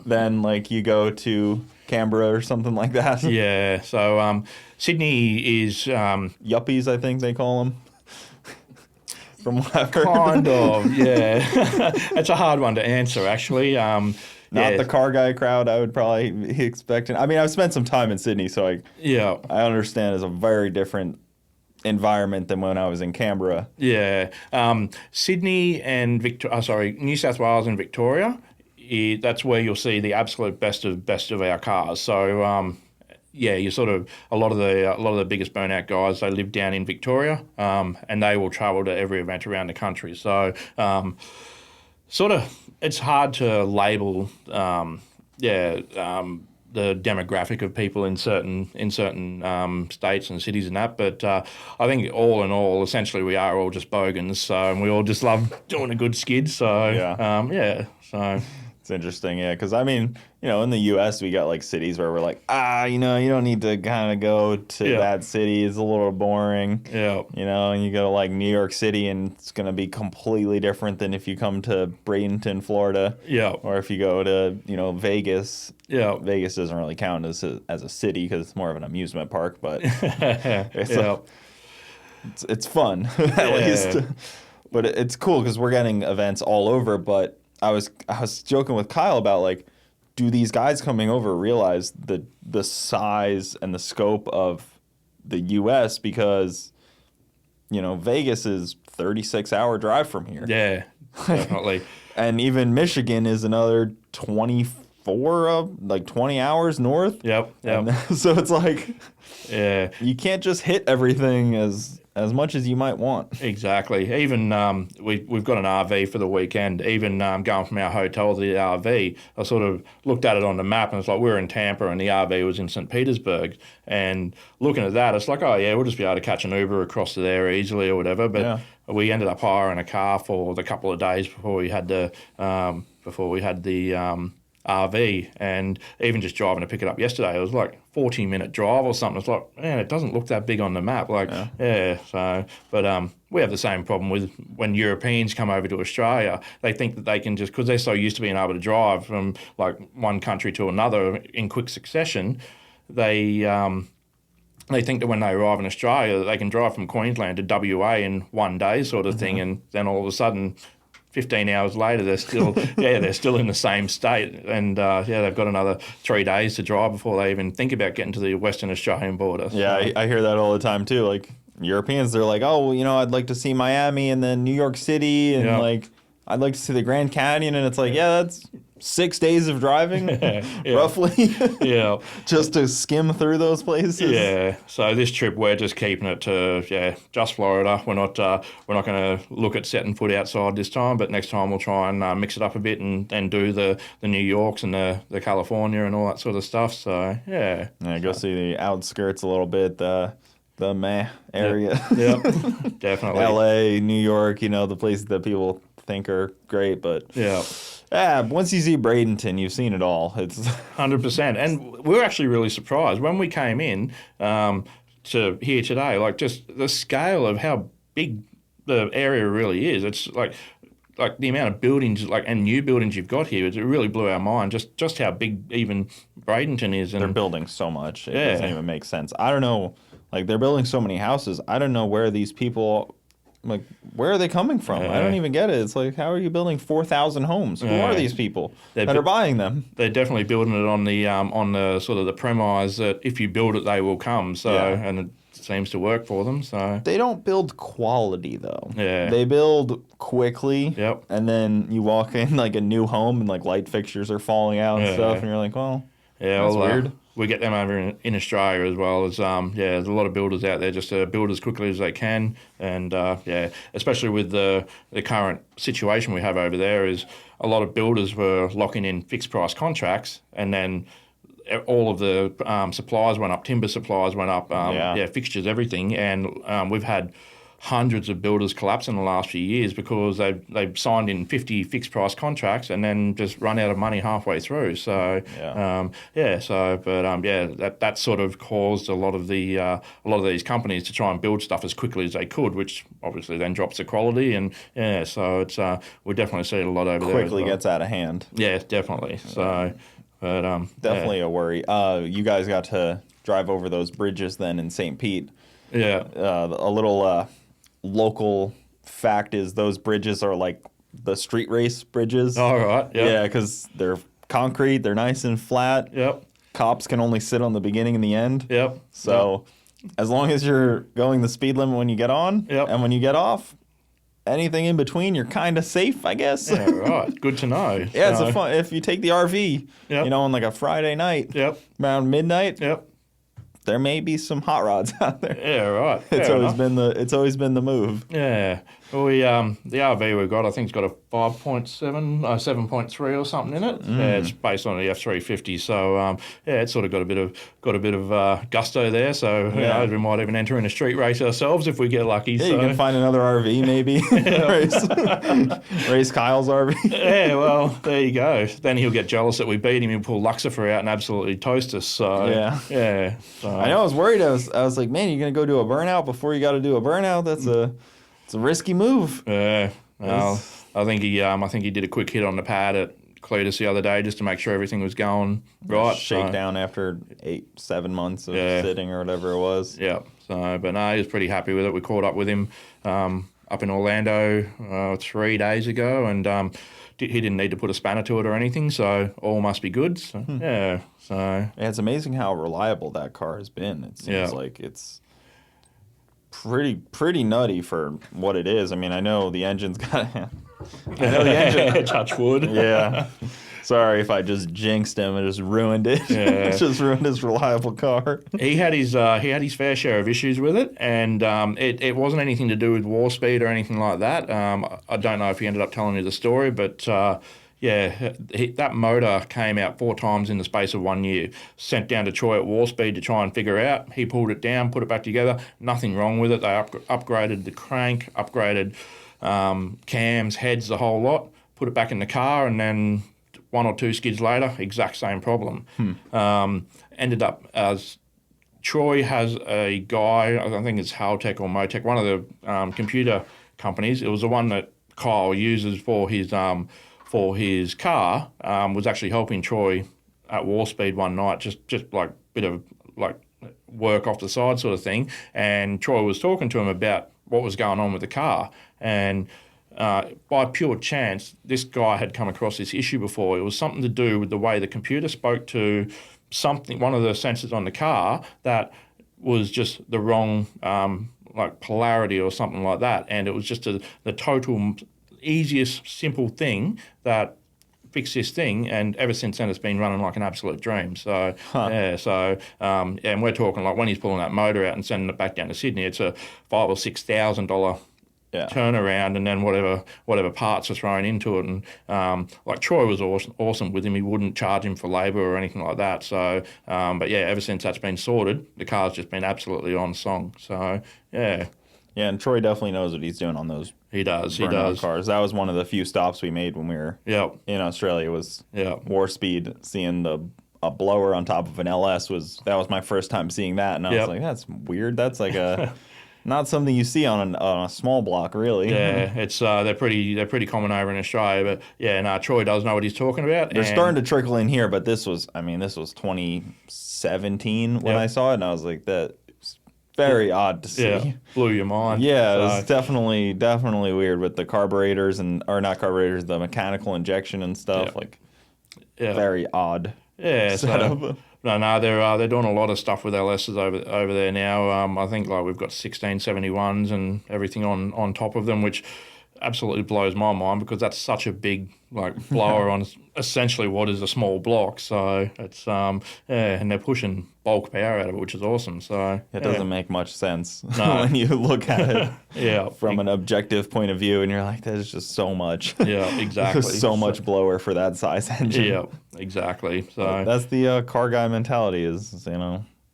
Than like you go to Canberra or something like that. Yeah. So Sydney is yuppies, I think they call them. From what I've heard. Kind of, yeah. It's a hard one to answer, actually. Not the car guy crowd I would probably be expecting. I mean, I've spent some time in Sydney, so I understand it's a very different environment than when I was in Canberra. Yeah. Sydney and New South Wales and Victoria, that's where you'll see the absolute best of our cars. So you sort of a lot of the biggest burnout guys, they live down in Victoria, and they will travel to every event around the country. So it's hard to label the demographic of people in certain states and cities and that, but I think all in all, essentially we are all just bogans, so and we all just love doing a good skid. So so. It's interesting, because I mean, in the U.S. we got like cities where we're like, you don't need to kind of go to that city. It's a little boring. And you go to like New York City and it's going to be completely different than if you come to Bradenton, Florida. Or if you go to, Vegas. Vegas doesn't really count as a city because it's more of an amusement park, but it's fun at least. But it's cool because we're getting events all over, but I was joking with Kyle about like, do these guys coming over realize the size and the scope of the U.S. because, Vegas is 36-hour drive from here. Yeah, definitely. And even Michigan is another 20 hours north. Yep. So it's like, you can't just hit everything as much as you might want. Exactly. Even we've got an RV for the weekend. Even going from our hotel to the RV, I sort of looked at it on the map and it's like we were in Tampa and the RV was in St. Petersburg. And looking at that, it's like, we'll just be able to catch an Uber across to there easily or whatever. But we ended up hiring a car for the couple of days before we had the RV, and even just driving to pick it up yesterday, it was like 40-minute drive or something. It's like, man, it doesn't look that big on the map. So, but we have the same problem with when Europeans come over to Australia. They think that they can just, because they're so used to being able to drive from like one country to another in quick succession, they think that when they arrive in Australia, that they can drive from Queensland to WA in one day sort of thing, and then all of a sudden 15 hours later, they're still in the same state, and they've got another 3 days to drive before they even think about getting to the Western Australian border. Yeah, I hear that all the time too. Like Europeans, they're like, oh, I'd like to see Miami and then New York City, and like I'd like to see the Grand Canyon, and it's like, that's 6 days of driving, roughly. Just to skim through those places. Yeah. So this trip, we're just keeping it to just Florida. We're not going to look at setting foot outside this time, but next time we'll try and mix it up a bit and do the New Yorks and the California and all that sort of stuff. So go see the outskirts a little bit. The meh area. Definitely. LA, New York, the places that people think are great, but Yeah, once you see Bradenton, you've seen it all. It's 100%. And we're actually really surprised when we came in to here today, like just the scale of how big the area really is. It's like the amount of buildings and new buildings you've got here, it really blew our mind just how big even Bradenton is. And they're building so much. It Yeah. doesn't even make sense. I don't know. Like, they're building so many houses. I don't know where these people, like, where are they coming from? I don't even get it. It's like, how are you building 4,000 homes? Who are these people that are buying them? They're definitely building it on the sort of the premise that if you build it, they will come. So and it seems to work for them. So They don't build quality, though. Yeah. They build quickly. Yep. And then you walk in, like, a new home and, like, light fixtures are falling out and stuff. And you're like, well, that's weird. We get them over in Australia as well. As there's a lot of builders out there just to build as quickly as they can, and especially with the current situation we have over there, is a lot of builders were locking in fixed price contracts, and then all of the supplies went up, timber supplies went up, fixtures, everything, and we've had hundreds of builders collapse in the last few years because they've signed in 50 fixed price contracts and then just run out of money halfway through. So that sort of caused a lot of these companies to try and build stuff as quickly as they could, which obviously then drops the quality. And so it's we definitely see it a lot over there. Quickly gets out of hand. Yeah, definitely. So, but definitely a worry. You guys got to drive over those bridges then in St. Pete. Yeah. A little local fact is those bridges are like the street race bridges. All right. Yep. Yeah, because they're concrete, they're nice and flat. Yep. Cops can only sit on the beginning and the end. Yep. So as long as you're going the speed limit when you get on and when you get off, anything in between, you're kind of safe, I guess. Yeah, right. Good to know. Yeah, it's a fun. If you take the RV, on like a Friday night, around midnight, there may be some hot rods out there. Yeah, right. It's always been the move. Yeah. Well, the RV we've got, I think it's got a 7.3 or something in it. Yeah, it's based on the F350. So it's sort of got a bit of gusto there. So we might even enter in a street race ourselves if we get lucky. Yeah, you can find another RV maybe. race Kyle's RV. Yeah, well, there you go. Then he'll get jealous that we beat him. He'll pull Lucifer out and absolutely toast us. So yeah. So. I know. I was worried. I was like, man, you're gonna go do a burnout before you got to do a burnout. It's a risky move. Yeah. Well, I think he did a quick hit on the pad at Cletus the other day just to make sure everything was going right. Shakedown after 7 months of sitting or whatever it was. Yeah. So, but no, he was pretty happy with it. We caught up with him up in Orlando 3 days ago, and he didn't need to put a spanner to it or anything, so all must be good. So, yeah. So it's amazing how reliable that car has been. It seems like it's pretty nutty for what it is. I mean, I know the engine's got to touch wood. Yeah. Sorry if I just jinxed him and just ruined it. Yeah. Just ruined his reliable car. He had his fair share of issues with it, and it wasn't anything to do with war speed or anything like that. I don't know if he ended up telling you the story, but that motor came out 4 times in the space of 1 year. Sent down to Troy at war speed to try and figure out. He pulled it down, put it back together. Nothing wrong with it. They upgraded the crank, upgraded cams, heads, the whole lot. Put it back in the car, and then 1 or 2 skids later, exact same problem. Ended up as Troy has a guy, I think it's Haltech or Motec, one of the computer companies. It was the one that Kyle uses for his car, was actually helping Troy at war speed one night, just like bit of like work off the side sort of thing. And Troy was talking to him about what was going on with the car. And by pure chance, this guy had come across this issue before. It was something to do with the way the computer spoke to one of the sensors on the car that was just the wrong like polarity or something like that. And it was just the total easiest, simple thing that fixed this thing, and ever since then it's been running like an absolute dream. So and we're talking like when he's pulling that motor out and sending it back down to Sydney, it's a $5,000 or $6,000 turnaround, and then whatever parts are thrown into it. And like Troy was awesome with him. He wouldn't charge him for labour or anything like that. So, but yeah, ever since that's been sorted, the car's just been absolutely on song. So yeah. Yeah, and Troy definitely knows what he's doing on those He does. He burnout does. cars. That was one of the few stops we made when we were Yep. in Australia. Was Yep. War Speed. Seeing a blower on top of an LS was my first time seeing that, and I was like, that's weird. That's like a not something you see on a small block, really. Yeah, it's they're pretty common over in Australia, but yeah, no, Troy does know what he's talking about. They're starting to trickle in here, but this was 2017 when I saw it, and I was like, that's very odd to see. Yeah, blew your mind. Yeah, it was definitely weird with the carburetors the mechanical injection and stuff. Very odd. Yeah, setup. So, no, they're doing a lot of stuff with LSs over there now. I think like we've got 1671s and everything on top of them, which absolutely blows my mind because that's such a big blower on essentially what is a small block. So it's and they're pushing bulk power out of it, which is awesome. So it doesn't make much sense when you look at it from an objective point of view, and you're like, there's just so much. Yeah, exactly. There's so much blower for that size engine. Yeah, exactly. So that's the car guy mentality is,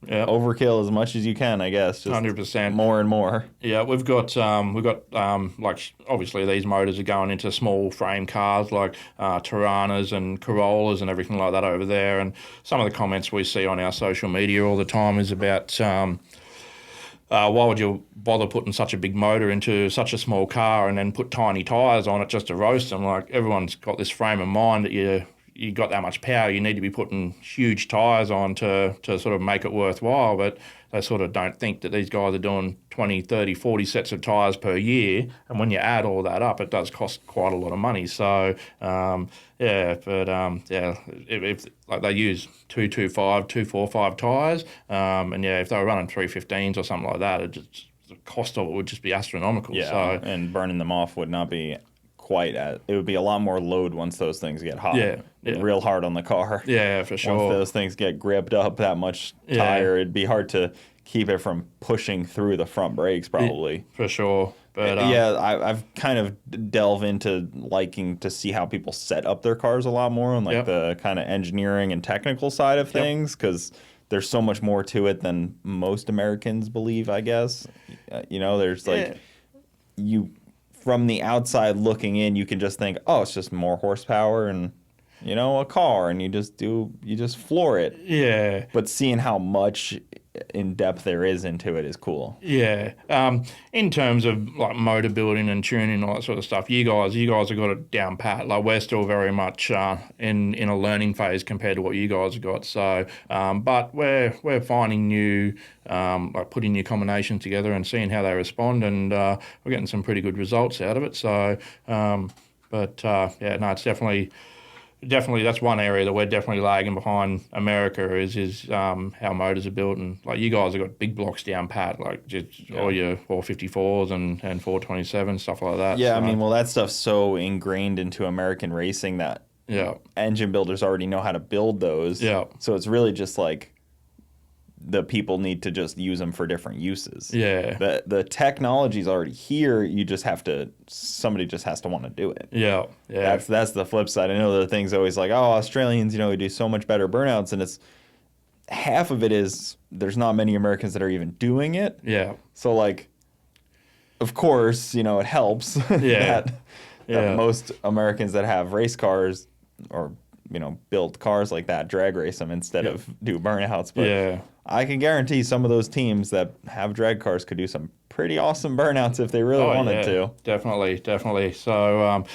overkill as much as you can, I guess. Just 100%. More and more. Yeah, we've got obviously these motors are going into small frame cars like Tiranas and Corollas and everything like that over there. And some of the comments we see on our social media all the time is about why would you bother putting such a big motor into such a small car and then put tiny tyres on it just to roast them? Like, everyone's got this frame of mind that you got that much power, you need to be putting huge tyres on to sort of make it worthwhile, but they sort of don't think that these guys are doing 20, 30, 40 sets of tyres per year, and when you add all that up, it does cost quite a lot of money. So, if they use 225, 245 tyres, and if they were running 315s or something like that, the cost of it would just be astronomical. Yeah, so, and burning them off would not be it would be a lot more load once those things get hot. Yeah. Real hard on the car. Yeah, for sure. Once those things get gripped up that much tire, it'd be hard to keep it from pushing through the front brakes, probably. For sure. But I've kind of delved into liking to see how people set up their cars a lot more on the kind of engineering and technical side of things, because there's so much more to it than most Americans believe, I guess. There's from the outside looking in, you can just think, oh, it's just more horsepower and, a car, and you just floor it. Yeah. But seeing how much in depth there is into it is cool. Yeah. In terms of motor building and tuning and all that sort of stuff, you guys have got it down pat. We're still very much in a learning phase compared to what you guys have got. So, but we're finding new, putting new combinations together and seeing how they respond, and we're getting some pretty good results out of it. So, it's definitely that's one area that we're definitely lagging behind America is how motors are built, and you guys have got big blocks down pat, all your 454s and 427 stuff like that. Yeah, so. That stuff's so ingrained into American racing that engine builders already know how to build those. Yeah, so it's really just the people need to just use them for different uses. Yeah, the technology's already here. Somebody just has to want to do it. Yeah. That's the flip side. I know the thing's always Australians, we do so much better burnouts, and it's half of it is there's not many Americans that are even doing it. Yeah. So of course, it helps that most Americans that have race cars or build cars like that drag race them instead of do burnouts. But I can guarantee some of those teams that have drag cars could do some pretty awesome burnouts if they really wanted to. Definitely. So,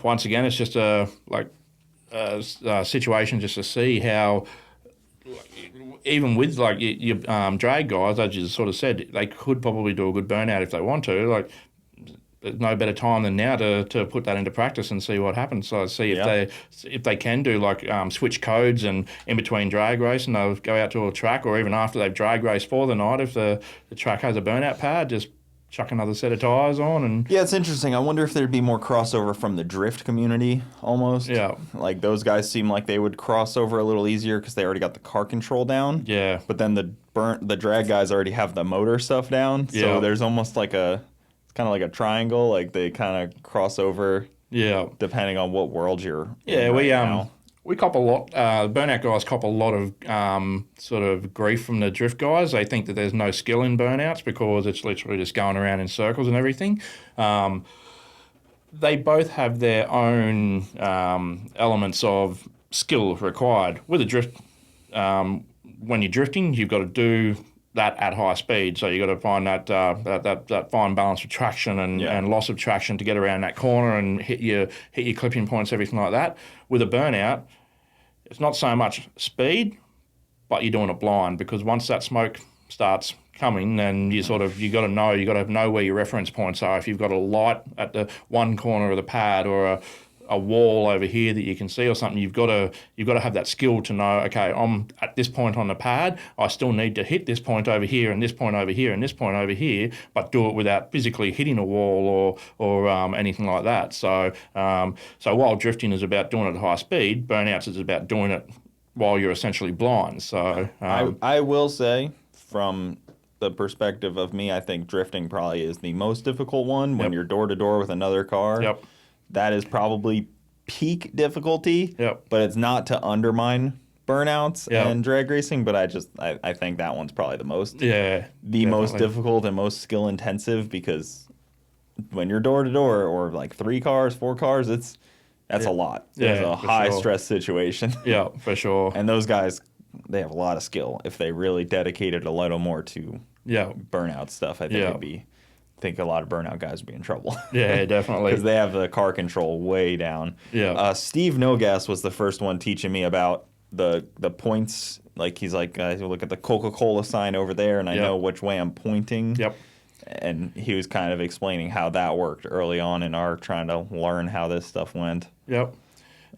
once again, it's just a situation just to see how, even with your drag guys, as you sort of said, they could probably do a good burnout if they want to. There's no better time than now to put that into practice and see what happens. So see if they can do switch codes and in between drag race, and they'll go out to a track, or even after they've drag raced for the night, if the track has a burnout pad, just chuck another set of tyres on. And it's interesting. I wonder if there'd be more crossover from the drift community almost. Yeah. Those guys seem like they would cross over a little easier because they already got the car control down. Yeah. But then the drag guys already have the motor stuff down. So there's almost it's kind of like a triangle, they kind of cross over. Yeah. Depending on what world you're in now. We cop a lot. Burnout guys cop a lot of sort of grief from the drift guys. They think that there's no skill in burnouts because it's literally just going around in circles and everything. They both have their own elements of skill required. With a drift, when you're drifting, you've got to do that at high speed. So you've got to find that fine balance of traction and loss of traction to get around that corner and hit your clipping points, everything like that. With a burnout, it's not so much speed, but you're doing it blind, because once that smoke starts coming, then you got to know where your reference points are. If you've got a light at the one corner of the pad, or a wall over here that you can see or something, you've got to have that skill to know, okay, I'm at this point on the pad, I still need to hit this point over here and this point over here and this point over here, but do it without physically hitting a wall or anything like that. So while drifting is about doing it at high speed, burnouts is about doing it while you're essentially blind. So I will say, from the perspective of me, I think drifting probably is the most difficult one when you're door to door with another car. Yep. That is probably peak difficulty. Yep. But it's not to undermine burnouts and drag racing, but I think that one's probably the most most difficult and most skill intensive, because when you're door to door, or like 3 cars, 4 cars, that's a lot. It's a high stress situation. Yeah, for sure. And those guys, they have a lot of skill. If they really dedicated a little more to burnout stuff, I think a lot of burnout guys would be in trouble. Yeah, definitely. Because they have the car control way down. Yeah. Steve Nogas was the first one teaching me about the points. Like, he's like, look at the Coca-Cola sign over there, and I know which way I'm pointing. Yep. And he was kind of explaining how that worked early on in our trying to learn how this stuff went. Yep.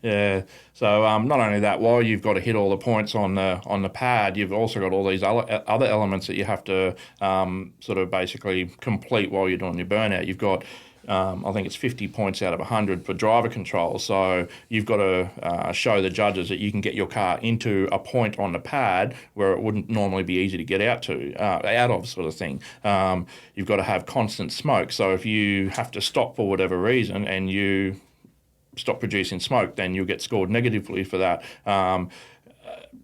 Yeah. So not only that, while you've got to hit all the points on the pad, you've also got all these other elements that you have to sort of basically complete while you're doing your burnout. You've got I think it's 50 points out of 100 for driver control. So you've got to show the judges that you can get your car into a point on the pad where it wouldn't normally be easy to get out of, sort of thing. You've got to have constant smoke. So if you have to stop for whatever reason and you stop producing smoke, then you'll get scored negatively for that.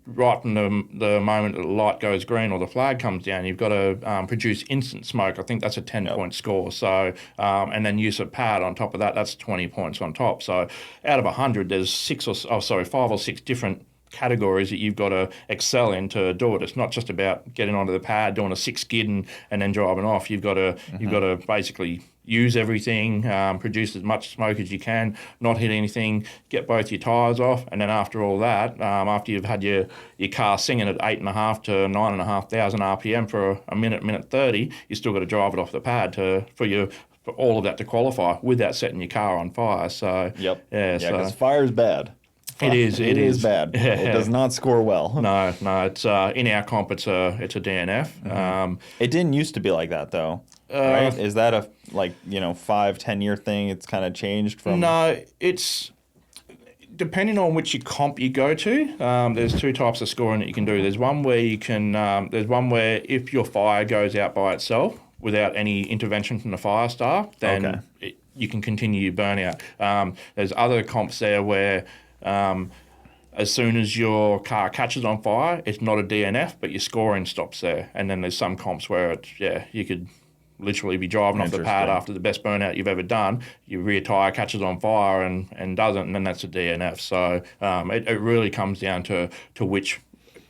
Right from the moment that the light goes green or the flag comes down, you've got to produce instant smoke. I think that's a 10-point score. So, and then use a pad on top of that, that's 20 points on top. So out of 100, there's 5 or 6 different categories that you've got to excel in to do it. It's not just about getting onto the pad, doing a 6 skid and then driving off. You've got to basically use everything, produce as much smoke as you can, not hit anything, get both your tyres off, and then after all that, after you've had your car singing at 8.5 to 9,500 RPM for a minute 30, you still got to drive it off the pad for all of that to qualify without setting your car on fire. So because fire's bad. It is bad. Yeah. It does not score well. No. It's in our comp. It's a DNF. Mm-hmm. It didn't used to be like that though. Right? Is that a 5-10 year thing? It's kind of changed from. No, it's depending on which comp you go to. There's 2 types of scoring that you can do. There's one where you can. There's one where if your fire goes out by itself without any intervention from the fire staff, then you can continue your burnout. There's other comps there where. As soon as your car catches on fire, it's not a DNF, but your scoring stops there. And then there's some comps where you could literally be driving off the pad after the best burnout you've ever done. Your rear tyre catches on fire and doesn't, and then that's a DNF. So it really comes down to which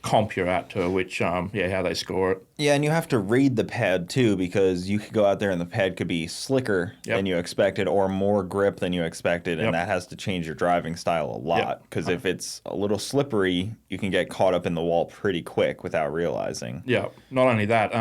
comp you're at, to which how they score it. Yeah, and you have to read the pad too, because you could go out there and the pad could be slicker than you expected or more grip than you expected, and that has to change your driving style a lot, because if it's a little slippery, you can get caught up in the wall pretty quick without realizing. Yeah, not only that,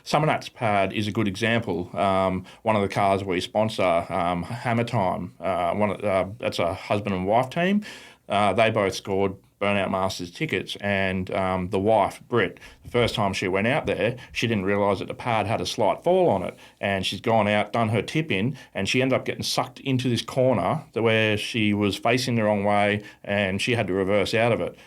Summernats pad is a good example. One of the cars we sponsor, Hammer Time, that's a husband and wife team. They both scored Burnout Masters tickets, and the wife, Britt, the first time she went out there, she didn't realise that the pad had a slight fall on it, and she's gone out, done her tip in, and she ended up getting sucked into this corner where she was facing the wrong way, and she had to reverse out of it.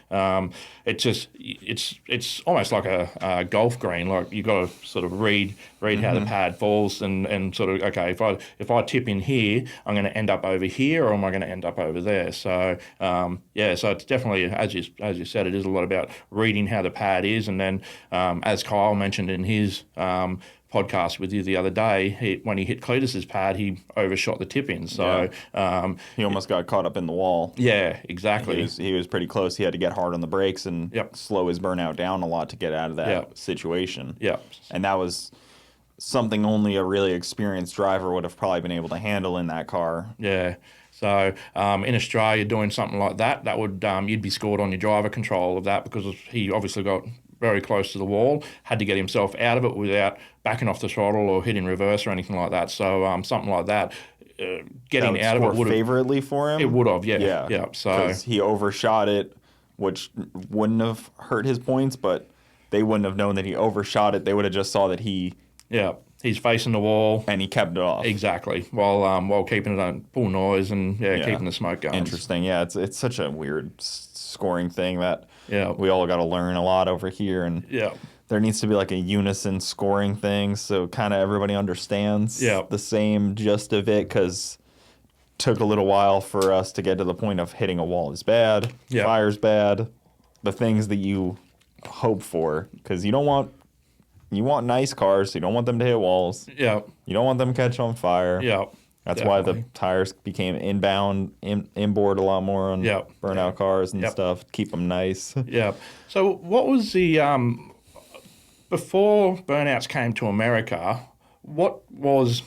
It's almost like a golf green. Like you've got to sort of read how the pad falls, and sort of, okay, if I tip in here, I'm going to end up over here, or am I going to end up over there? So so it's definitely, as you said, it is a lot about reading how the pad is, and then as Kyle mentioned in his podcast with you the other day, when he hit Cletus's pad, he overshot the tip in. So he almost got caught up in the wall. Yeah, exactly. He was pretty close. He had to get hard on the brakes and slow his burnout down a lot to get out of that situation. Yeah, and that was something only a really experienced driver would have probably been able to handle in that car. Yeah. So in Australia, doing something like that would you'd be scored on your driver control of that, because he obviously got very close to the wall, had to get himself out of it without backing off the throttle or hitting reverse or anything like that. So something like that, getting that out of it would have favorably for him. It would have, yeah. So because he overshot it, which wouldn't have hurt his points, but they wouldn't have known that he overshot it. They would have just saw that he he's facing the wall, and he kept it off exactly while keeping it on full noise and keeping the smoke going. Interesting. Yeah, it's such a weird scoring thing that we all got to learn a lot over here, and there needs to be like a unison scoring thing so kind of everybody understands the same gist of it, because took a little while for us to get to the point of hitting a wall is bad, fire's bad, the things that you hope for, because you want nice cars, so you don't want them to hit walls. Yeah. You don't want them to catch on fire. Yeah. That's why the tires became inboard a lot more on burnout cars and stuff. Keep them nice. Yeah. So what was the before Burnouts came to America? What was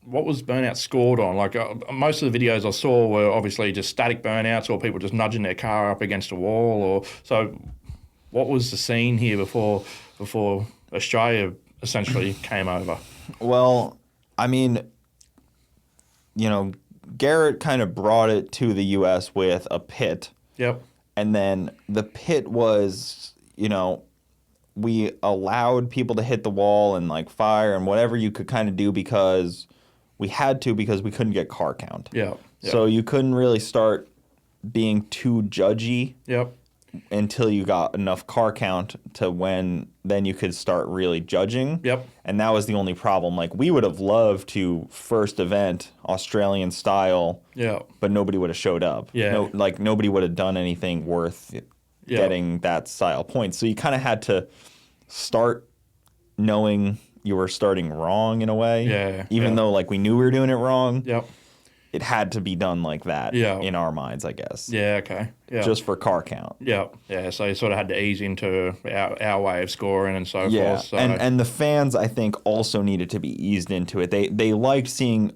Burnout scored on? Like most of the videos I saw were obviously just static burnouts, or people just nudging their car up against a wall. Or so, what was the scene here before Australia essentially came over? Well, I mean, Garrett kind of brought it to the U.S. with a pit. Yep. And then the pit was, we allowed people to hit the wall and like fire and whatever you could kind of do because we had to, because we couldn't get car count. Yeah. So you couldn't really start being too judgy. Yep. Until you got enough car count to when then you could start really judging. Yep. And that was the only problem. Like we would have loved to first event Australian style. Yeah. But nobody would have showed up. Yeah. Nobody would have done anything worth getting that style points. So you kind of had to start knowing you were starting wrong in a way. Yeah. Even though like we knew we were doing it wrong. Yep. It had to be done like that in our minds, I guess. Yeah, okay. Yeah. Just for car count. Yeah, yeah. So you sort of had to ease into our way of scoring and so forth. So. And the fans, I think, also needed to be eased into it. They liked seeing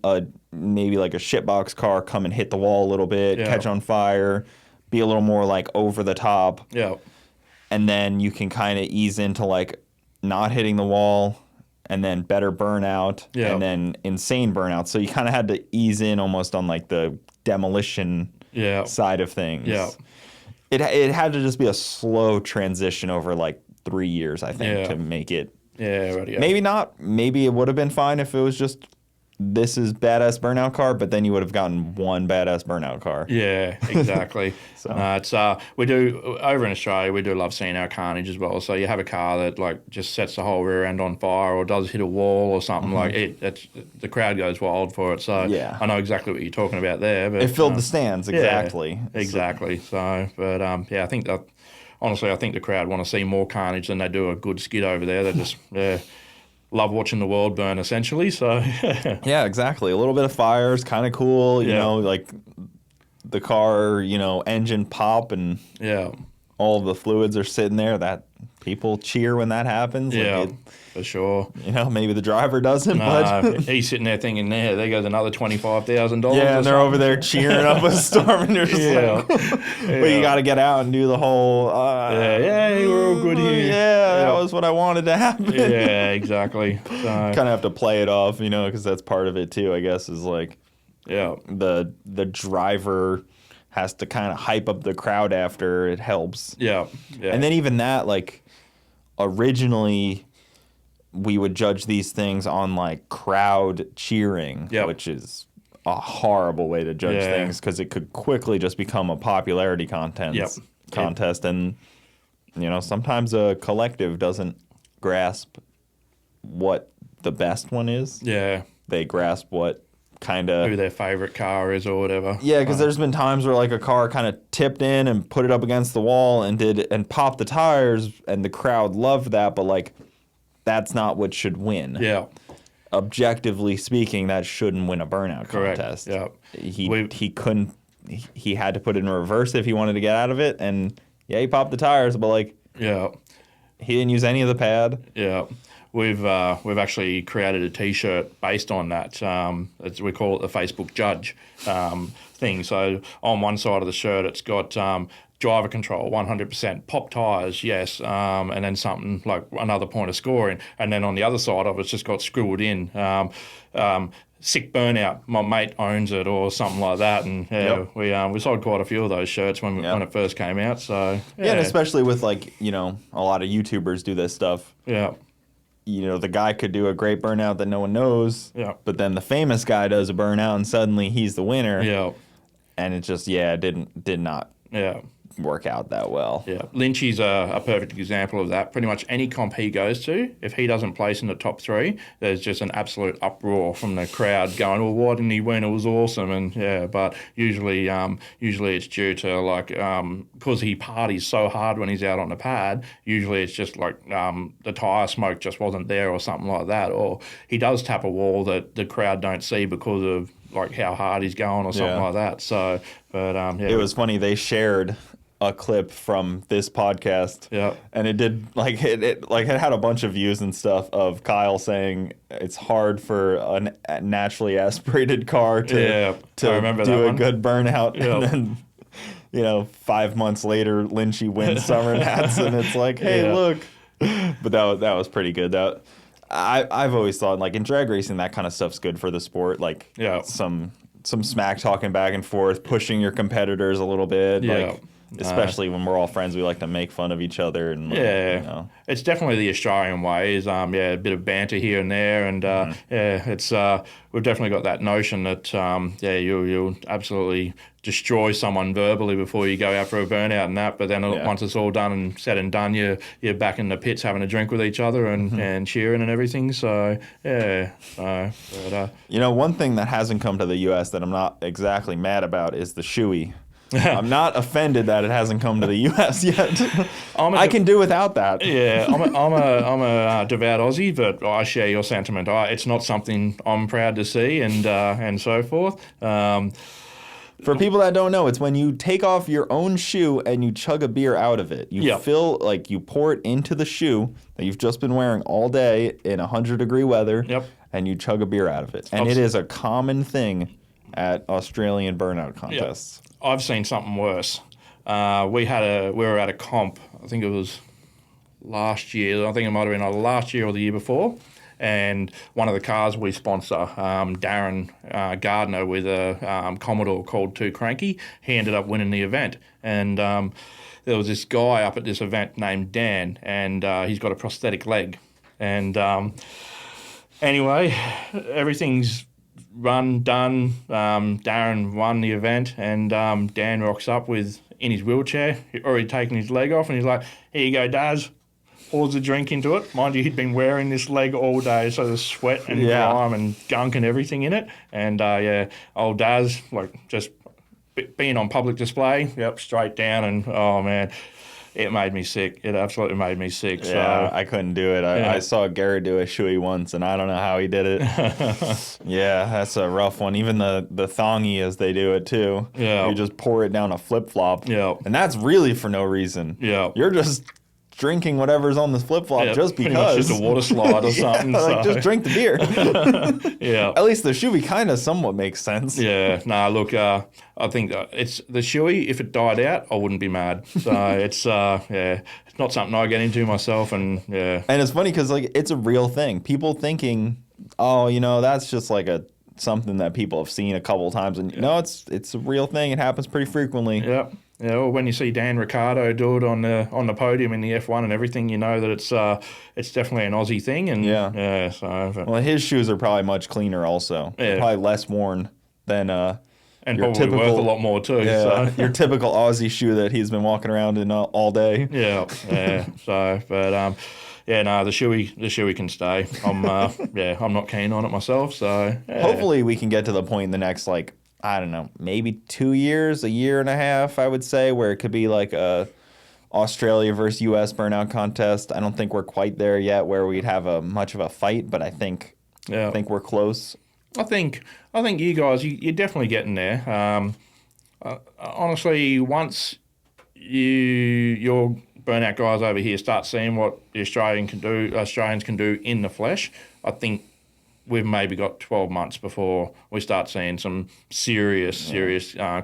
maybe like a shitbox car come and hit the wall a little bit, catch on fire, be a little more like over the top. Yeah. And then you can kind of ease into like not hitting the wall, and then better burnout, and then insane burnout. So you kind of had to ease in almost on like the demolition side of things. Yeah. It had to just be a slow transition over like 3 years, I think, to make it. Yeah, right. Yeah. Maybe not. Maybe it would have been fine if it was just this is badass burnout car, but then you would have gotten one badass burnout car. Yeah, exactly. It's we do over in Australia, we do love seeing our carnage as well. So you have a car that like just sets the whole rear end on fire or does hit a wall or something like it. The crowd goes wild for it. So I know exactly what you're talking about there. But it filled the stands exactly. Yeah, exactly. So, but I think that honestly, I think the crowd want to see more carnage than they do a good skid over there. They just love watching the world burn, essentially. So yeah, exactly. A little bit of fire is kind of cool. You know, like the car, engine pop and all of the fluids are sitting there. That people cheer when that happens. Yeah, for sure. Maybe the driver doesn't, but he's sitting there thinking, there goes another $25,000. Yeah, and they're over there cheering up a storm, and you're just but you got to get out and do the whole. We're all good here. That was what I wanted to happen. Yeah, exactly. So, kind of have to play it off, because that's part of it too. I guess is like, the driver has to kind of hype up the crowd after it helps. Yeah. And then even that, like, originally we would judge these things on like crowd cheering, which is a horrible way to judge things because it could quickly just become a popularity contest. And, you know, sometimes a collective doesn't grasp what the best one is. Yeah. They grasp what kind of... who their favorite car is or whatever. Yeah, because there's been times where like a car kind of tipped in and put it up against the wall and popped the tires, and the crowd loved that, but like that's not what should win. Yeah. Objectively speaking, that shouldn't win a burnout contest. Yeah. He couldn't. He had to put it in reverse if he wanted to get out of it, and he popped the tires, but like he didn't use any of the pad. Yeah. We've actually created a T-shirt based on that. We call it the Facebook Judge thing. So on one side of the shirt, it's got driver control, 100%, pop tyres, yes, and then something like another point of scoring. And then on the other side of it, it's just got scribbled in, sick burnout, my mate owns it, or something like that. And we sold quite a few of those shirts when it first came out. So and especially with like, you know, a lot of YouTubers do this stuff. Yeah. You know, the guy could do a great burnout that no one knows, but then the famous guy does a burnout and suddenly he's the winner. Yeah. And it just, did not work out that well. Yeah. Lynchy's a perfect example of that. Pretty much any comp he goes to, if he doesn't place in the top 3, there's just an absolute uproar from the crowd going, well, why didn't he win? It was awesome. And but usually it's due to like, because he parties so hard when he's out on the pad, usually it's just like the tyre smoke just wasn't there or something like that. Or he does tap a wall that the crowd don't see because of like how hard he's going or something like that. So, but it was funny. They shared a clip from this podcast, and it did like it had a bunch of views and stuff of Kyle saying it's hard for a naturally aspirated car to do a good burnout, and then, you know, 5 months later, Lynchy wins Summer Nats, and it's like, hey, look. But that was pretty good. That I've always thought, like, in drag racing, that kind of stuff's good for the sport. Like, some smack talking back and forth, pushing your competitors a little bit, like. Especially when we're all friends, we like to make fun of each other. And you know. It's definitely the Australian way. Is a bit of banter here and there, and it's we've definitely got that notion that you'll absolutely destroy someone verbally before you go out for a burnout and that. But then once it's all done and said and done, you're back in the pits having a drink with each other and cheering and everything. So but, you know, one thing that hasn't come to the U.S. that I'm not exactly mad about is the shoey. I'm not offended that it hasn't come to the U.S. yet. I can do without that. Yeah, I'm a devout Aussie, but I share your sentiment. It's not something I'm proud to see, and so forth. For people that don't know, it's when you take off your own shoe and you chug a beer out of it. You fill, like, you pour it into the shoe that you've just been wearing all day in 100-degree weather, and you chug a beer out of it. And it is a common thing at Australian burnout contests. I've seen something worse. We were at a comp, I think it was last year. I think it might have been either last year or the year before. And one of the cars we sponsor, Darren Gardner with a Commodore called Too Cranky, he ended up winning the event. And there was this guy up at this event named Dan, and he's got a prosthetic leg. And anyway, everything's done. Darren won the event, and Dan rocks up in his wheelchair, already taken his leg off, and he's like, "Here you go, Daz." Pours a drink into it. Mind you, he'd been wearing this leg all day, so there's sweat and grime and gunk and everything in it. And old Daz, like, just being on public display, straight down, and oh man, it made me sick. It absolutely made me sick. Yeah, so, I couldn't do it. I saw Garrett do a shoey once, and I don't know how he did it. Yeah, that's a rough one. Even the thongy, as they do it too. Yeah. You just pour it down a flip-flop. Yeah. And that's really for no reason. Yeah. You're just drinking whatever's on the flip-flop just because. Much just a water slide or something. Like, just drink the beer. Yeah. At least the shoey kind of somewhat makes sense. Yeah. Nah, look, I think it's the shoey, if it died out, I wouldn't be mad. So it's it's not something I get into myself, and And it's funny because, like, it's a real thing. People thinking, oh, you know, that's just like a something that people have seen a couple of times, and it's a real thing. It happens pretty frequently. Yep. Yeah, well, when you see Dan Ricciardo do it on the podium in the F1 and everything, you know that it's definitely an Aussie thing. And Well, his shoes are probably much cleaner, also. They're probably less worn than and your probably typical, worth a lot more too. Yeah, so. your typical Aussie shoe that he's been walking around in all day. Yeah. So, but the shoey can stay. I'm not keen on it myself. So hopefully we can get to the point in the next, like, I don't know, maybe 2 years, a year and a half, I would say, where it could be like a Australia versus U.S. burnout contest. I don't think we're quite there yet where we'd have much of a fight, but I think we're close. I think you guys, you're definitely getting there. Honestly, once your burnout guys over here start seeing what the Australians can do in the flesh, I think we've maybe got 12 months before we start seeing some serious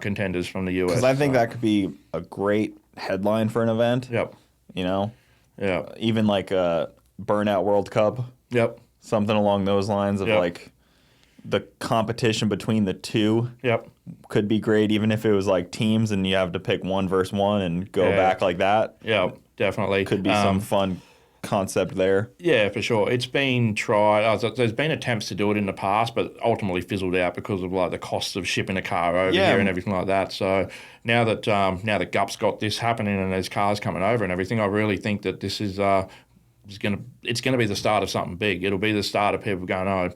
contenders from the US. Because I think that could be a great headline for an event. Yep. You know? Yeah. Even like a Burnout World Cup. Yep. Something along those lines of like the competition between the two. Yep. Could be great, even if it was like teams and you have to pick one versus one and go back like that. Yeah, definitely. Could be some fun concept there. Yeah, for sure. It's been tried. There's been attempts to do it in the past, but ultimately fizzled out because of like the costs of shipping a car over here and everything like that. So now that Gup's got this happening and there's cars coming over and everything, I really think that this is it's gonna be the start of something big. It'll be the start of people going, oh,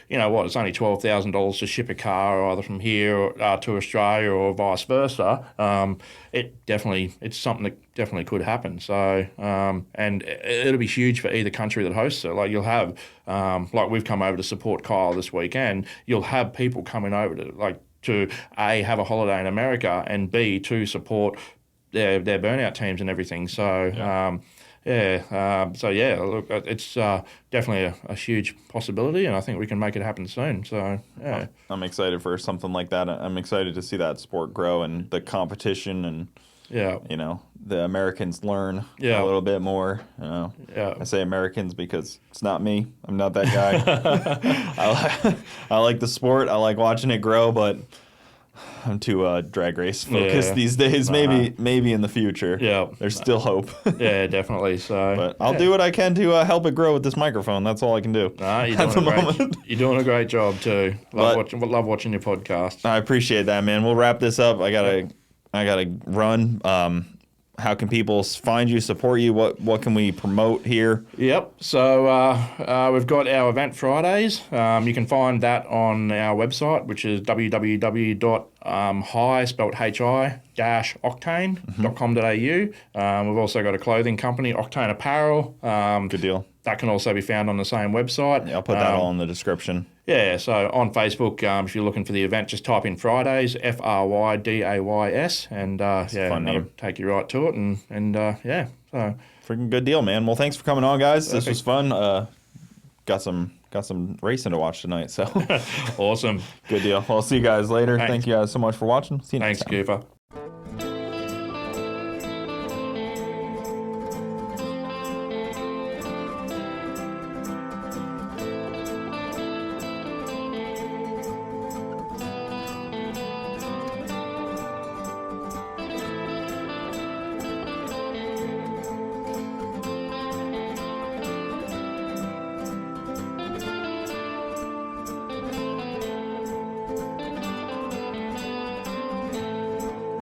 you know what? It's only $12,000 to ship a car either from here to Australia or vice versa. It's something that definitely could happen. So and it'll be huge for either country that hosts it. Like you'll have like we've come over to support Kyle this weekend. You'll have people coming over to A, have a holiday in America, and B, to support their burnout teams and everything. So look, it's definitely a huge possibility, and I think we can make it happen soon. So yeah, I'm excited for something like that. I'm excited to see that sport grow and the competition, and you know, the Americans learn a little bit more. You know, I say Americans because it's not me. I'm not that guy. I like the sport. I like watching it grow, but I'm too drag race focused these days. Maybe in the future. Yeah, there's still hope. Yeah, definitely. So, but I'll do what I can to help it grow with this microphone. That's all I can do. You're doing a great job too. Love watching your podcast. I appreciate that, man. We'll wrap this up. I gotta run. How can people find you, support you? What can we promote here? Yep. So we've got our event Fridays. You can find that on our website, which is www.hi, spelled HI, octane.com.au. We've also got a clothing company, Octane Apparel. Good deal. That can also be found on the same website. Yeah, I'll put that all in the description. Yeah, so on Facebook, if you're looking for the event, just type in Fridays, FRYDAYS, and that'll take you right to it. And so freaking good deal, man. Well, thanks for coming on, guys. Perfect. This was fun. Got some racing to watch tonight, so awesome. Good deal. Well, I'll see you guys later. Thank you guys so much for watching. See you next time. Thanks, Cooper.